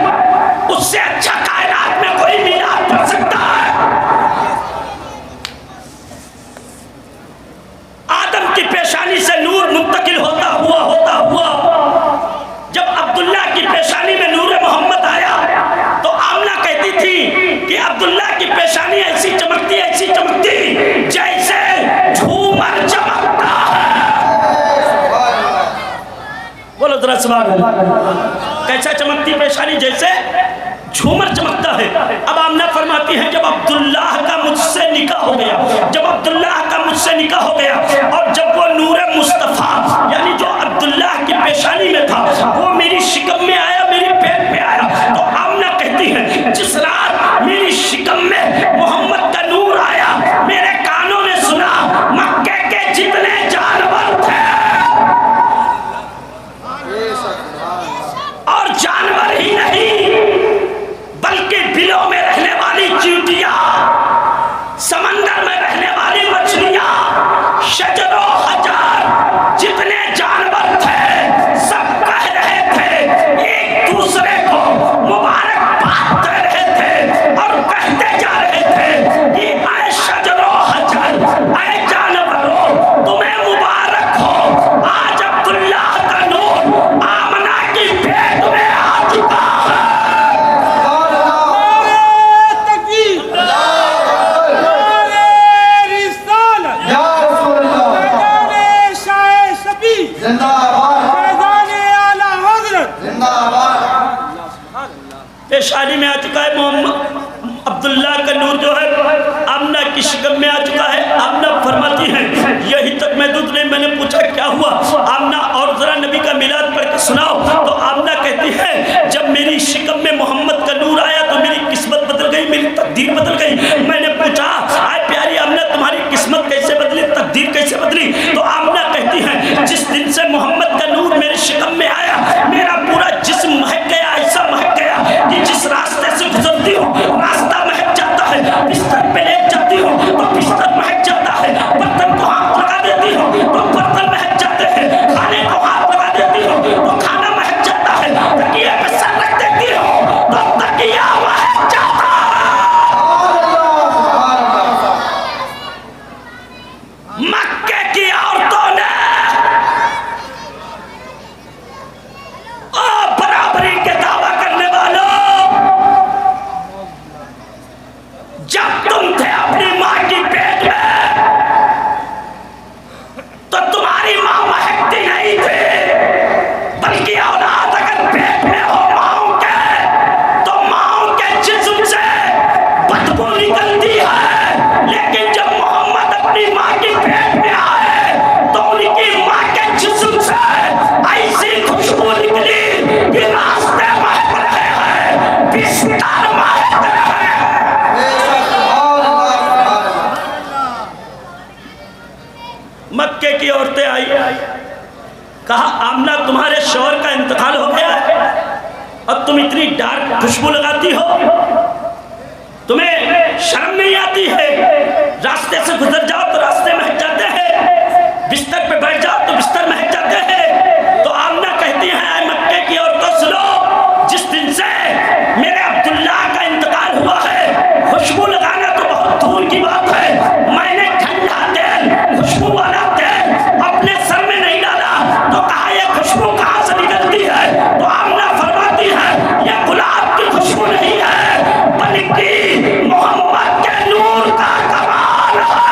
उससे अच्छा कायनात में कोई मिलाद पढ़ सकता है? आदम की पेशानी से नूर मुंतकिल होता हुआ जब अब्दुल्ला की पेशानी में नूर मोहम्मद आया, तो आमना कहती थी कि अब्दुल्ला की पेशानी ऐसी चमकती जैसे झूमर चमकता है। बोलो जरा सुभान अल्लाह। कैसा चमकती पेशानी? जैसे झूमर चमकता है। अब आमना फरमाती है जब अब्दुल्लाह का मुझसे निकाह हो गया, और जब वो नूर मुस्तफा यानी जो अब्दुल्लाह की पेशानी में था वो मेरी शिकम में आया, मेरे पेट में आया, तो आमना कहती है जिस रात मेरी शिकम में मोहम्मद का नूर आया, मेरे कानों ने सुना मक्के के जितने जानवर थे, और जानवर ही नहीं बल्कि बिलों में रहने वाली चींटियां, समंदर में रहने वाली मछलियां, शजरों हजार जितने जानवर थे सब कह रहे थे, एक दूसरे को मुबारकबाद दे रहे थे और कहते जा रहे थे कि ऐ शजरों हजार, ऐ जानवरों, तुम्हें मुबारक हो, आज अब्दुल्लाह का नूर आमना की पेट में आ चुका है। पेशानी में आ चुका है मोहम्मद अब्दुल्ला का नूर जो है आमना की शिकम में आ चुका है। आमना फरमाती है यही तक महदूद नहीं, मैंने पूछा क्या हुआ आमना, और जरा नबी का मिलाद पढ़ के सुनाओ। तो आमना कहती है जब मेरी शिकम में मोहम्मद का नूर आया तो मेरी किस्मत बदल गई, मेरी तकदीर बदल गई। मैंने पूछा आए प्यारी आमना तुम्हारी किस्मत कैसे बदली, तकदीर कैसे बदली? तो आमना कहती है जिस दिन से मोहम्मद का नूर मेरे शिकम में आया, मेरा पूरा जिस्म महक गया, ऐसा महक गया कि जिस रास्ते से गुजरती हूँ रास्ता महक जाता है, बिस्तर पे लेट जाती हूँ तो बिस्तर महक जाता है, बर्तन को हाथ लगा देती हूँ तो बर्तन महक जाते हैं, खाने को हाथ लगा देती हूँ तो खाना महक जाता है, तकिए पे सर रख देती हूँ डार्क खुशबू लगाती हो? तुम्हें शर्म नहीं आती है? रास्ते से गुजर जाओ तो रास्ते महक जाते हैं, बिस्तर पे बैठ जाओ तो बिस्तर महक जाते हैं। तो आमना कहती है, ऐ मक्के की औरतों सुनो, जिस दिन से मेरे अब्दुल्ला का इंतकाल हुआ है, खुशबू लगाना तो बहुत दूर की बात है। मैंने ठंडा तेल, खुशबू वाला तेल अपने सर में नहीं डाला तो कहा यह खुशबू कहाँ से निकलती है? तो आमना फरमाती है, यह गुलाब की खुशबू नहीं है, बल्कि मोहम्मद के नूर का कमाल है।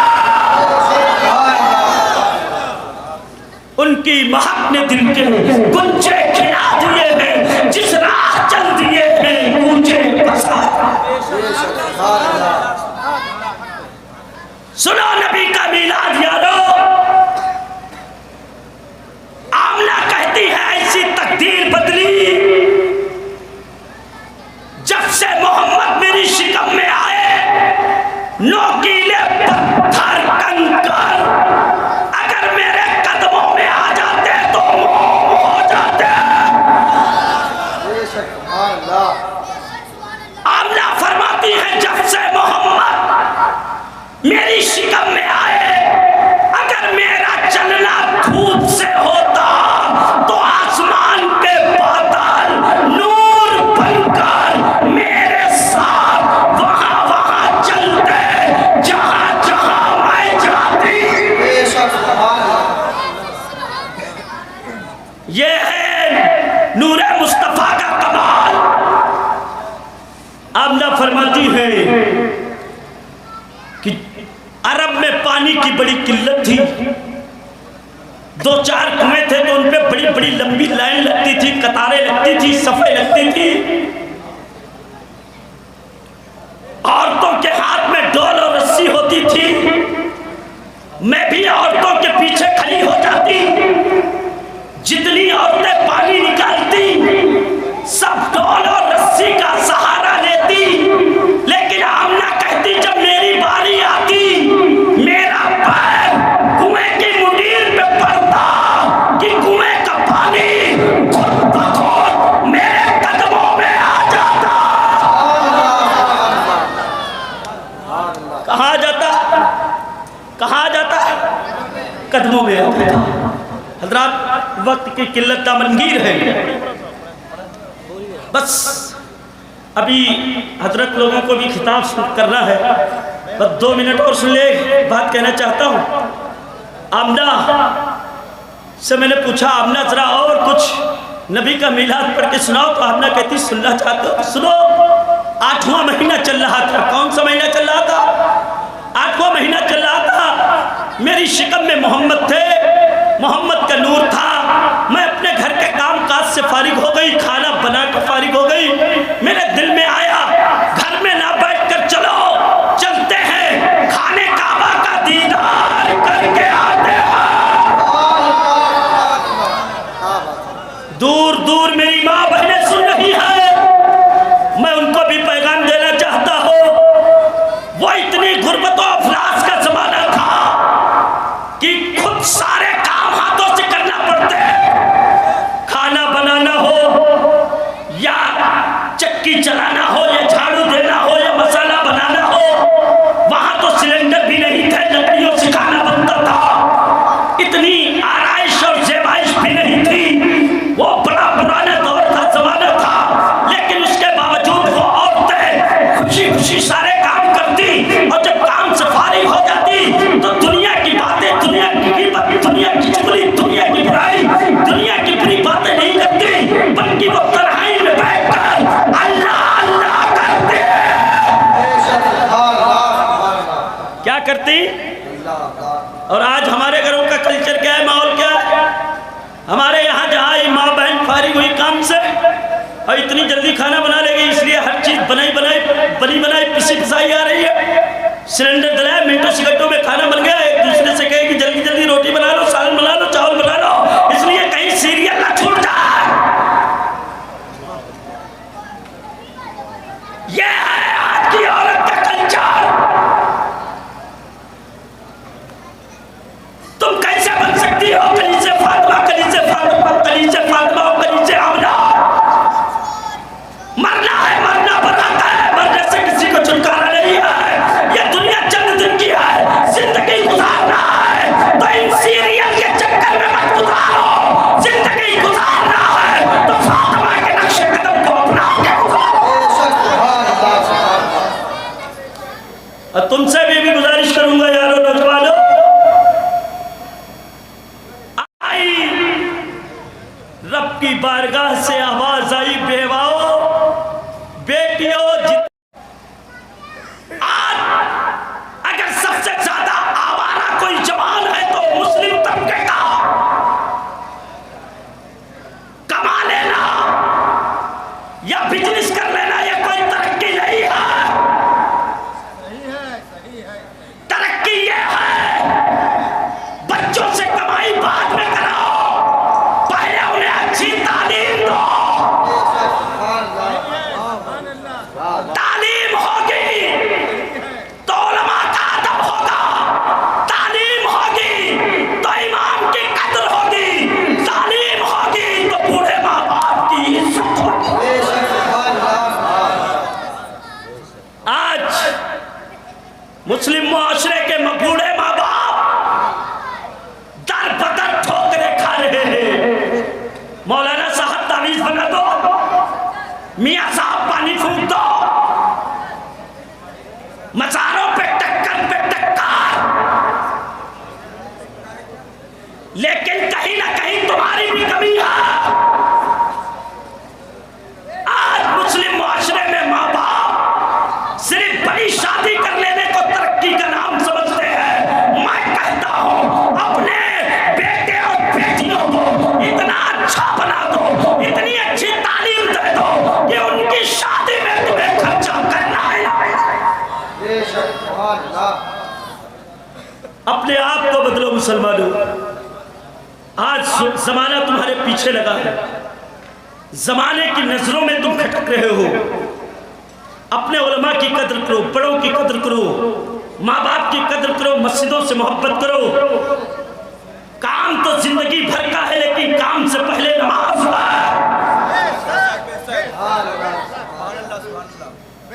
उनकी महक ने दिल के गुंजे खिला दिए हैं, जिस राह चल दिए हैं ऊंचे पसार। सुनो नबी का मीलाद यारो। आमना कहती है, ऐसी तकदीर बदली जब से मोहम्मद मेरी शिकम में आए, नोकीले पत्थर कंकर अगर मेरे कदमों में आ जाते तो मोम हो जाते। आमना फरमाती है, जब से मोहम्मद मेरी शिकम में आए, अगर मेरा चलना धूप से होता तो आसमान के बादल नूर बनकर मेरे साथ वहां वहां चलते जहां जहां मैं जाती। ये है नूरे मुस्तफा का कमाल। आमना फरमाती है कि अरब में पानी की बड़ी किल्लत थी, 2-4 कुएं थे तो उनपे बड़ी बड़ी लंबी लाइन लगती थी, कतारें लगती थी, सफाई लगती थी। औरतों के हाथ में डोल और रस्सी होती थी, मैं भी औरतों के पीछे खड़ी हो जाती। जितनी औरतें पानी निकालती सब डोल और रस्सी का सहारा लेती, लेकिन आमना कहती जब मेरी बारी आती, मेरा पैर कुएं की मुंडीर पे पड़ता कि कुएं का पानी खुद ब खुद मेरे कदमों में आ जाता। कहाँ जाता? कहाँ जाता? कदमों में आ जाता। हजरात, वक्त की किल्लत दामनगीर है। बस अभी हजरत लोगों को भी खिताब करना है, बस 2 मिनट और सुन ले, बात कहना चाहता हूँ। आमना से मैंने पूछा, आमना जरा और कुछ नबी का मिलाद पढ़ के सुनाओ। तो आमना कहती सुनना चाहते हो? सुनो। 8वां महीना चल रहा था। कौन सा महीना चल रहा था? 8वां महीना चल रहा था। मेरी शिकम में मोहम्मद थे, मोहम्मद का नूर था। मैं अपने घर के काम काज से फारिग हो गई, खाना बना कर फारिग हो गई। मेरे दिल में आया, घर में ना बैठकर चलो, चलते हैं खाने काबा का दीदार करके आते हैं। दूर दूर मेरी माँ बहनें सुन रही है, मैं उनको भी पैगाम देना चाहता हूँ। वो इतनी गुर्बत और अफलास का जमाना था कि खुद सारे काम हाथों से करना पड़ते हैं। खाना बनाना हो या चक्की चलाना हो या झाड़ू देना हो या मसाला बनाना हो, वहां तो सिलेंडर भी नहीं थे, लकड़ियों से खाना बनता था। इतनी आराइश और ज़ेबाइश भी नहीं थी। वो बड़ा पुराना दौर का जमाना था, लेकिन उसके बावजूद वो औरतें खुशी खुशी सारे काम करती, और जब काम से फारिग हो जाती तो दुनिया की बातें, दुनिया की गिबत, दुनिया की चुगली, दुनिया की बुराई, दुनिया की बुरी बातें नहीं करती, बल्कि वो तन्हाई में बैठकर अल्लाह अल्लाह करते। क्या करती? और आज हमारे घरों का कल्चर क्या है, माहौल क्या है? हमारे यहाँ जहाँ माँ बहन फारिग हुई काम से और इतनी जल्दी खाना बना लेगी, इसलिए हर चीज़ बनी बनाई पिसी पिसाई आ रही है। सिलेंडर जलाया, मिनटों सिगरेटों में खाना बन गया। एक दूसरे से कहे कि जल्दी जल्दी रोटी बना लो, सालन बना लो, चावल बना लो, इसलिए कहीं सीरियल ना छूट जाए। ये है आज की औरत का कल्चर। तुम कैसे बन सकती हो कली से फातिमा, कली से फातिमा, कली से फातिमा, कली से आमना? मर कर लेना, ये कोई तरक्की नहीं है। तरक्की ये है बच्चों से कमाई बाद में कराओ, पहले उन्हें अच्छी तालीम दो। तालीम होगी तो उलमा का अदब होगा, तालीम होगी तो इमाम की कदर होगी, तालीम होगी तो बूढ़े माँ बाप की इज्जत होगी। आज मुस्लिम मुआशरे के बूढ़े माँ बाप दर बदर ठोकरें खा रहे हैं। मौलाना साहब तावीज़ बना दो, मियाँ साहब पानी फूंक दो, मज़ारों पे टक्कर, लेकिन कहीं ना कहीं तुम्हारी भी कमी है। आज मुस्लिम मुआशरे में माँ बाप सिर्फ बड़ी शादी कर लेने को तरक्की का नाम समझते हैं। मैं कहता हूँ अपने बेटे और बेटियों को इतना अच्छा बना दो, इतनी अच्छी तालीम दे दो कि उनकी शादी में तुम्हें खर्चा करना है। अपने आप को बदलो मुसलमानों। आज जमाना तुम्हारे पीछे लगा है, जमाने की नजरों में तुम खटक रहे हो। अपने उलमा की कदर करो, बड़ों की कदर करो, माँ बाप की कदर करो, मस्जिदों से मोहब्बत करो। काम तो जिंदगी भर का है, लेकिन काम से पहले नमाज है।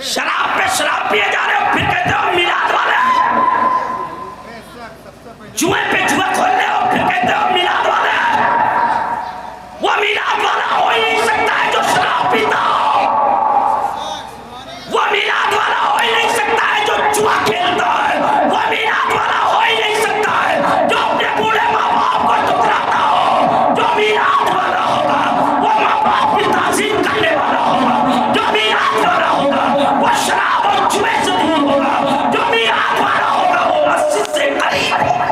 शराब पे शराब पिए जा रहे हो, फिर कहते हो मिलाद वाले। जुए पे जुआ खोल रहे हो, फिर कहते हो मिलाद वाले। वो मिलाद वाला हो ही नहीं सकता है जो शराब पीता हो, वो मिलाद वाला हो ही नहीं सकता है जो जुआ खेलता है, वो मिलाद वाला हो ही नहीं सकता है जो अपने बूढ़े माँ बाप को ठुकराता हो। जो मिलाद वाला होगा वो माँ बाप की ताज़ीम करने वाला होगा, जो मिलाद वाला होगा वो शराब और जुए से दूर होगा, जो मिलाद वाला होगा वो मस्जिद से करीब होगा।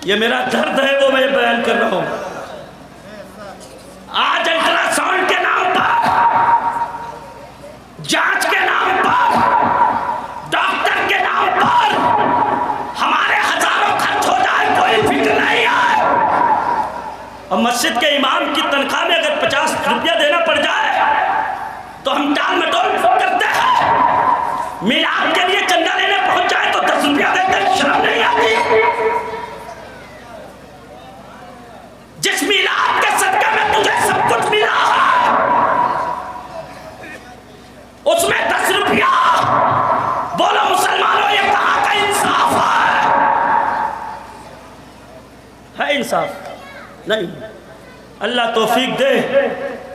ये मेरा दर्द है, वो मैं बयान कर रहा हूं। आज अल्ट्रासाउंड के नाम पर, जांच के नाम पर, डॉक्टर के नाम पर हमारे हजारों खर्च हो जाए, कोई फिक्र नहीं है। और मस्जिद के इमाम की तनख्वाह में अगर 50 रुपया देना पड़ जाए तो हम टाल मटोल करते हैं। मिलाद के लिए चंदा लेने पहुंच जाए तो 10 रुपया देते हैं, शर्म नहीं आती। जिस मिलाद के सदके में तुझे सब कुछ मिला है, उसमें 10 रुपया, बोलो मुसलमानों ये कहां का इंसाफ है इंसाफ? नहीं। अल्लाह तौफीक दे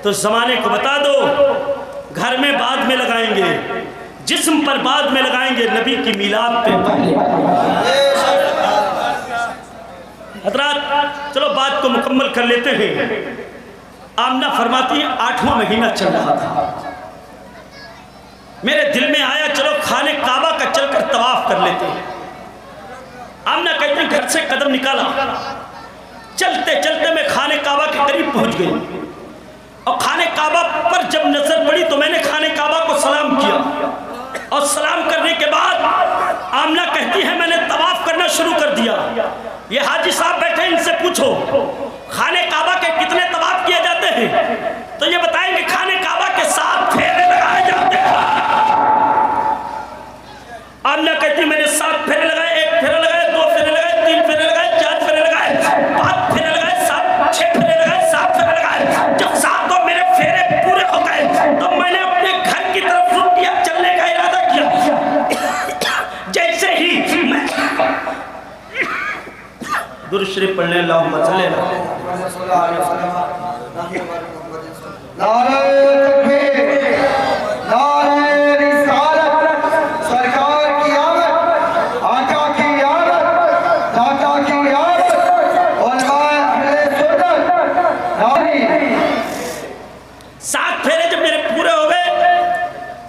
तो जमाने को बता दो, घर में बाद में लगाएंगे, जिस्म पर बाद में लगाएंगे, नबी की मिलाद पे। हजरात चलो बात को मुकम्मल कर लेते हैं। आमना फरमाती है 8वां महीना चल रहा था, मेरे दिल में आया चलो खाने काबा का चलकर तवाफ कर लेते हैं। आमना कहते हैं घर से कदम निकाला, चलते चलते मैं खाने काबा के करीब पहुंच गई और खाने काबा पर जब नजर पड़ी तो मैंने खाने काबा को सलाम किया। और सलाम करने के बाद आमना कहती है मैंने तवाफ करना शुरू कर दिया। ये हाजी साहब बैठे, इनसे पूछो खाने काबा के कितने तवाफ किए जाते हैं, तो ये बताएंगे खाने काबा के 7 फेरे लगाए जाते हैं। आमना कहती मैंने 7 फेरे लगाए, 1 फेरा लगाए, 2 फेरे लगाए, 3 फेरे लगाए, 4 फेरे लगाए, 5 फेरे लगाए, 6 फेरे लगाए, 7 फेरे लगाए। जब 7 मेरे फेरे पूरे हो गए तो मैंने अपने घर की तरफ रुख किया, चलने का इरादा किया। जैसे ही मैं दुरूद शरीफ पढ़ने अल्लाहुम्मा सल्ली अलैहि नारे तकबीर, नारे रिसालत, सरकार की आमद, आका की आमद, दाता की आमद, उलमाए अहले सुन्नत, नारी। 7 फेरे जब मेरे पूरे हो गए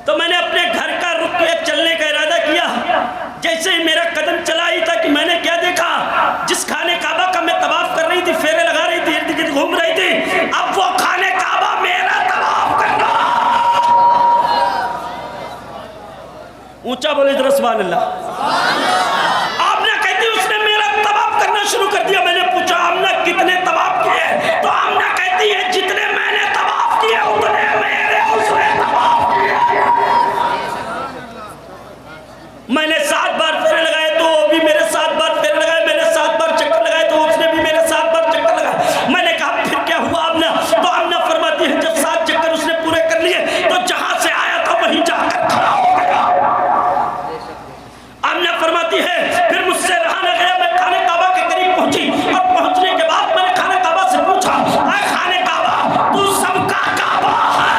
तो मैंने अपने घर का रुख किया, चलने का इरादा किया। जैसे ही मेरा कदम चला ही था कि मैंने क्या देखा, जिस खाने काबा का मैं तवाफ कर रही थी बोले जरा सुभान अल्लाह। आमना कहती उसने मेरा तवाफ करना शुरू कर दिया। मैंने पूछा आमना कितने तवाफ किए? तो आमना कहती है जितने मैंने तवाफ किए उतने मेरे उसने तवाफ किए। मैंने 7 बार फेरे लगाए तो वो भी मेरे 7 बार फेरे लगाए। मैंने 7 बार चक्कर लगाए तो उसने भी मेरे 7 बार चक्कर लगाए। मैंने कहा फिर क्या हुआ आमना? तो आमना फरमाती है जब 7 चक्कर उसने पूरे कर लिए तो जहां से आया था वहीं जाकर खड़ा हो गया। आमना फरमाती है फिर मुझसे रहा न गया। मैं खाने काबा के करीब पहुंची और पहुंचने के बाद मैंने खाने काबा से पूछा ऐ खाने काबा तू सबका काबा है?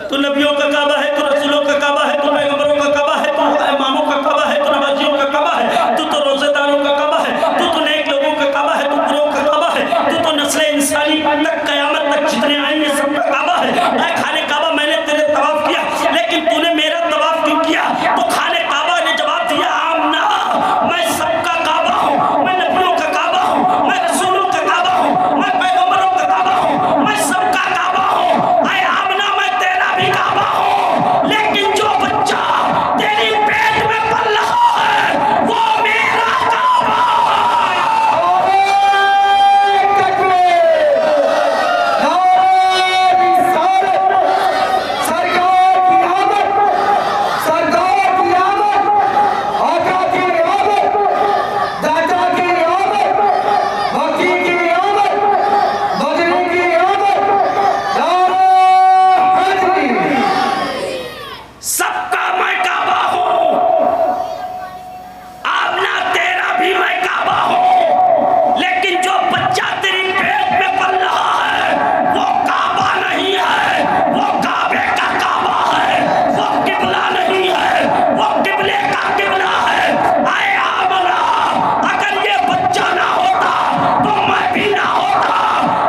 तू नबियों का काबा है, तू रसूलों का काबा है, तू पैगंबरों का काबा है, तू इमामों का काबा है, तू नमाजियों का काबा है, तू तो रोजेदारों का काबा है, तू तो नेक लोगों का काबा है, तू बुरों का काबा है, तू तो नस्ल इंसानी तक कयामत तक जितने आएंगे सबका काबा है। ऐ खाने काबा मैंने तेरे तवाफ किया लेकिन तूने मेरा तवाफ क्यों किया? तो खाने काबा ने जवाब दिया आमना मैं सबका काबा हूँ, मैं नबियों का काबा हूँ, मैं रसूलों का काबा हूँ, मैं पैगंबरों का काबा हूँ, मैं सबका काबा हूँ। ऐ आमना मैं तेरा भी काबा हूँ लेकिन जो बच्चा तेरी पेट में पल रहा है वो मेरा काबा सबका मैं काबा हूँ। आमना तेरा भी मैं काबा हूँ लेकिन जो बच्चा तेरी पेट में पल रहा है वो काबा नहीं है, वो काबे का काबा है, वो किबला नहीं है, वो किबले का किबला है। ऐ आमना अगर ये बच्चा ना होता तो मैं भी ना होता।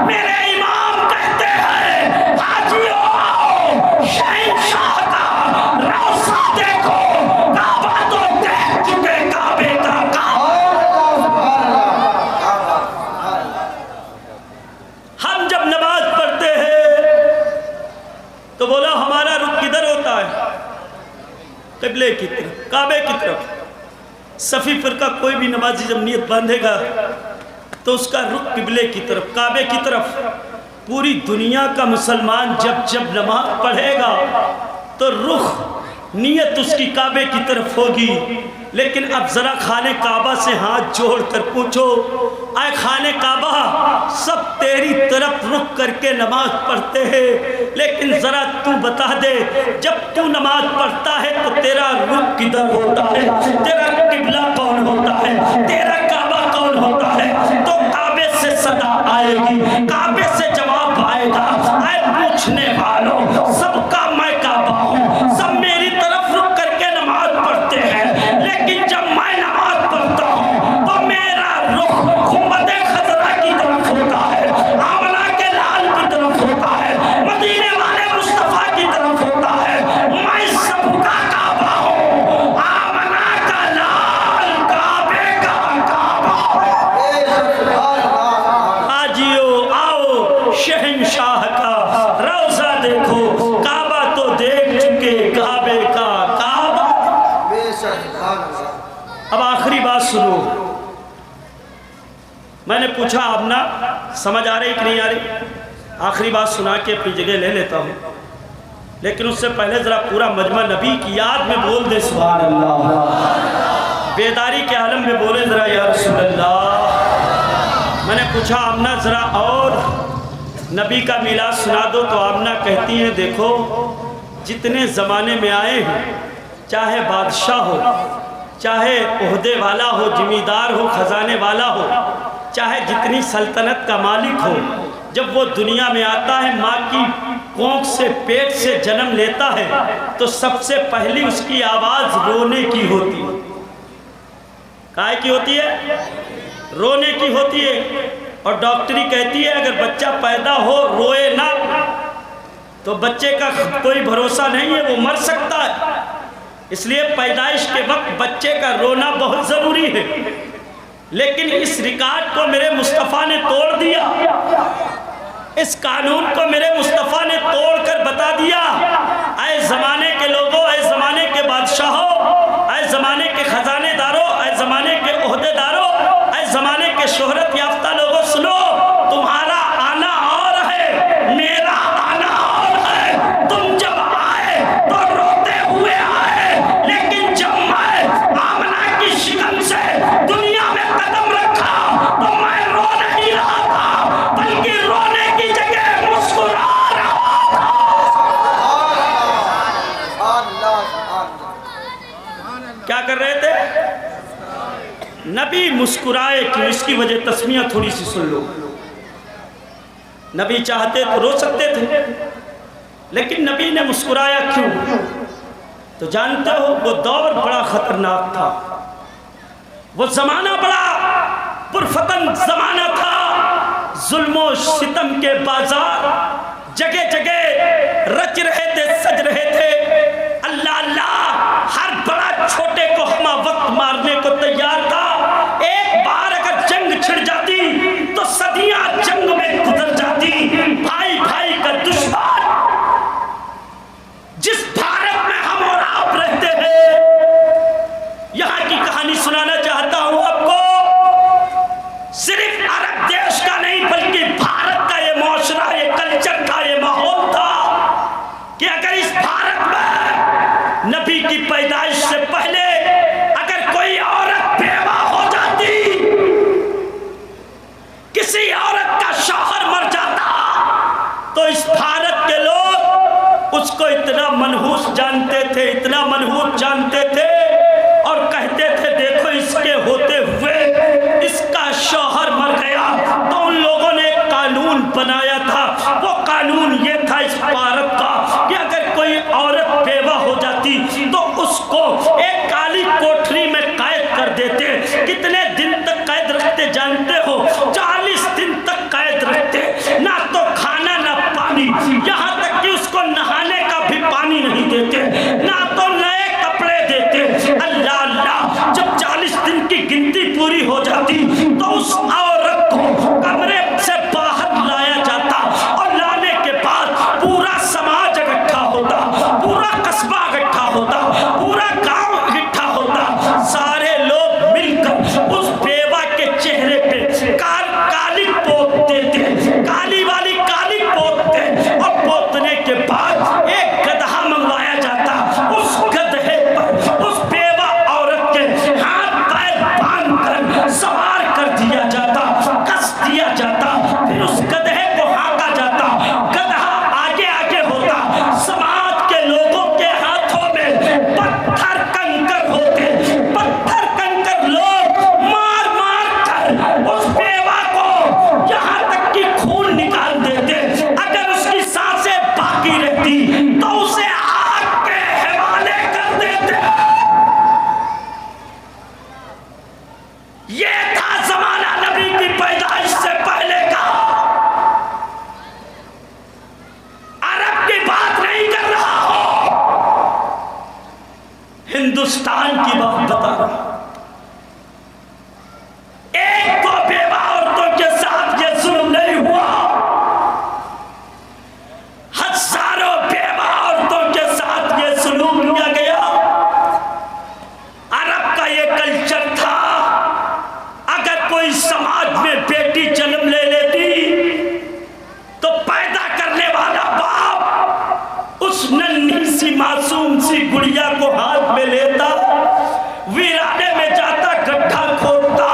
मेरे इमाम कहते हैं हाजियों आओ शहंशाह का रौसा देखो, काबा तो देख चुके काबे का काबा। हम जब नमाज पढ़ते हैं तो बोला हमारा रुख किधर होता है? किबले की तरफ, काबे की तरफ। सफी फिरका कोई भी नमाजी जब नियत बांधेगा तो उसका रुख किबले की तरफ, काबे की तरफ। पूरी दुनिया का मुसलमान जब जब नमाज पढ़ेगा तो रुख नियत उसकी काबे की तरफ होगी। लेकिन अब जरा खाने काबा से हाथ जोड़कर पूछो आए खाने काबा सब तेरी तरफ रुख करके नमाज पढ़ते हैं लेकिन जरा तू बता दे जब तू नमाज पढ़ता है तो तेरा रुख किधर होता है? तेरा किबला कौन होता है? तेरा काबा कौन होता है? तो काबे से सदा आएगी, काबे से जवाब आएगा। आए पूछने वालों सबका मैं काबा हूँ, सब मेरी तरफ रुख करके नमाज पढ़ते हैं लेकिन जब मैं नमाज पढ़ता हूँ तो मेरा रुख गुंबदे खजरा की तरफ होता है, आमना के लाल की तरफ होता है, मदीने वाले मुस्तफा की तरफ होता है। मैं सबका काबा हूँ, आमना का लाल काबे का काबा। हाजियो आओ शहंशाह का रौजा देखो, काबा तो देख चुके काबे का काबा। अब आखिरी बात सुनो। मैंने पूछा आमना समझ आ रही कि नहीं आ रही? आखिरी बात सुना के अपनी जगह ले लेता हूँ लेकिन उससे पहले जरा पूरा मजमा नबी की याद में बोल दे सुभान अल्लाह। बेदारी के आलम में बोले जरा या रसूल अल्लाह। मैंने पूछा आमना जरा और नबी का मिलाद सुना दो। तो आमना कहती है देखो जितने ज़माने में आए हैं चाहे बादशाह हो, चाहे ओहदे वाला हो, जिम्मेदार हो, खजाने वाला हो, चाहे जितनी सल्तनत का मालिक हो, जब वो दुनिया में आता है माँ की कोख से पेट से जन्म लेता है तो सबसे पहली उसकी आवाज़ रोने की होती है। काहे की होती है? रोने की होती है। और डॉक्टरी कहती है अगर बच्चा पैदा हो रोए ना तो बच्चे का कोई भरोसा नहीं है, वो मर सकता है। इसलिए पैदाइश के वक्त बच्चे का रोना बहुत ज़रूरी है। लेकिन इस रिकॉर्ड को मेरे मुस्तफ़ा ने तोड़ दिया, इस कानून को मेरे मुस्तफ़ा ने तोड़कर बता दिया। ऐ ज़माने के लोगों, बादशाहों, ऐ ज़माने के खजानेदारों, ऐ ज़माने के ओहदेदारों, ऐ ज़माने के शोहरत याफ्ता लोगों, सुनो, तुम्हारा आना और है, मेरा आना और है। तुम जब आए तो रोते हुए आए, लेकिन जब मैं आमना की शिकन से दुनिया में कदम रखा तो मैं रो नहीं रहा था, बल्कि रोने की जगह मुस्कुरा रहा था। क्या कर रहे थे? नबी मुस्कुराए कि इसकी वजह तस्मिया थोड़ी सी सुन लो। नबी चाहते तो रो सकते थे, लेकिन नबी ने मुस्कुराया क्यों? तो जानते हो वो दौर बड़ा खतरनाक था, वो जमाना बड़ा पुरफतन जमाना था। जुल्मो सितम के बाजार जगह जगह रच रहे थे, सज रहे थे। अल्लाह अल्लाह, हर बड़ा छोटे को हमा वक्त मारने को तैयार था। एक बार अगर जंग छिड़ जाती तो सदियां जंग में गुजर जाती। भाई भाई का दुश्मन, जिस भारत में हम और आप रहते हैं, यहां की कहानी सुनाना चाहता हूं आपको। सिर्फ अरब देश का नहीं, बल्कि भारत का ये मौशरा, ये कल्चर था, ये माहौल था कि अगर इस भारत में नबी की पैदाइश से पहले अगर कोई औरत बेवा हो जाती, किसी औरत का शौहर मर जाता, तो इस भारत के लोग उसको इतना मनहूस जानते थे, इतना मनहूस जानते थे, और कहते थे देखो इसके होते हुए इसका शौहर मर गया। तो उन लोगों ने एक कानून बनाया था। वो कानून ये था इस भारत का कि अगर कोई औरत बेवा हो जाती तो उसको एक काली कोठरी में कैद कर देते। कितने दिन तक कैद रखते जानते हो? 40 दिन तक कैद रखते, ना तो खाना ना पानी, यहाँ तक कि उसको नहाने का भी पानी नहीं देते, ना तो नए कपड़े देते। अल्लाह अल्लाह, जब 40 दिन की गिनती पूरी हो जाती तो उस औरत को कमरे से बाहर लाया जाता, और लाने के बाद पूरा समाज इकट्ठा होता, पूरा कस्बा इकट्ठा होता, पूरा गांव इकट्ठा होता। सारे लोग मिलकर उस बेवा के चेहरे पे काली पोतते थे, काली वाली काली पोतते, और पोतने के बाद एक गधा मंगवाया जाता। उस गधे पर उस बेवा औरत के हाथ पैर बांध कर सवार कर दिया जाता, कस दिया जाता, फिर उस गधे को हाँका जाता। गधा आगे आगे होता, समाज के लोगों के हाथों में पत्थर कंकर होते, पत्थर कंकर लोग मार मार कर उस बेवा को यहाँ तक कि खून निकाल देते। अगर उसकी सांसें बाकी रहती तो उसे आग के हवाले कर देते। ये था जमाना नबी की पैदाइश से पहले का। अरब की बात नहीं कर रहा हूं, हिंदुस्तान की बात बता रहा हूं। एक तो बेवा औरतों के साथ ये जुल्म नहीं हुआ, हजारों बेवा औरतों के साथ ये सुलूक किया गया। अरब का ये कल्चर था, अगर कोई समाज में बेटी जन्म ले लेती तो पैदा करने वाला बाप उस नन्ही सी मासूम सी गुड़िया को हाथ में लेता, वीराने में जाता, गड्ढा खोदता,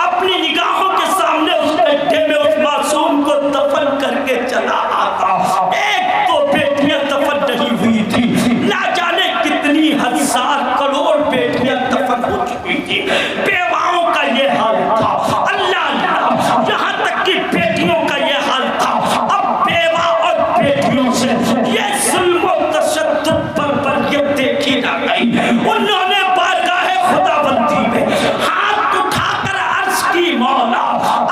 अपनी निगाहों के सामने उस गड्ढे में उस मासूम को दफन करके चला आता। एक तो बेटियां दफन नहीं हुई थी, ना जाने कितनी हजार करोड़ बेटियां दफन हो चुकी थी। बेवाओं का ये हाल था। अल्लाह अल्लाह, यहाँ तक कि बेटियों का ये हाल था। अब बेवा और बेटियों से ये जुल्म और तशद्दुद बर्बरियत देखी ना गई। उन्होंने बारगाहे खुदाबंदी में हाथ उठाकर अर्ज की, मौला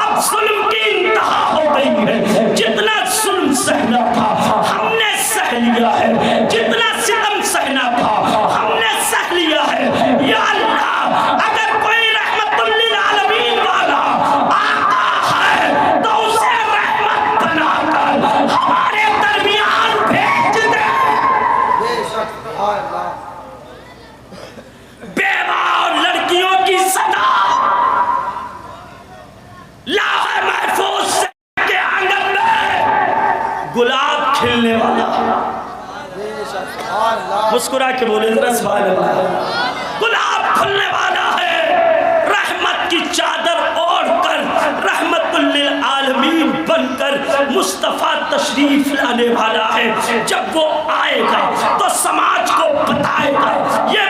अब जुल्म की इंतहा हो गई है। जितना जुल्म सहना था हमने सह लिया है, जितना सितम सहना था हमने सह लिया है। या अल्लाह, अगर कोई रहमतुल लिल आलमीन वाला आता है तो उसे रहमत बनाकर हमारे दरमियान भेज दे। खिलने वाला। मुस्कुरा के बोले जरा सुभान अल्लाह। गुलाब खुलने वाला है, रहमत की चादर ओढ़कर, रहमतुल लिल आलमीन बनकर मुस्तफ़ा तशरीफ लाने वाला है। जब वो आएगा तो समाज को बताएगा ये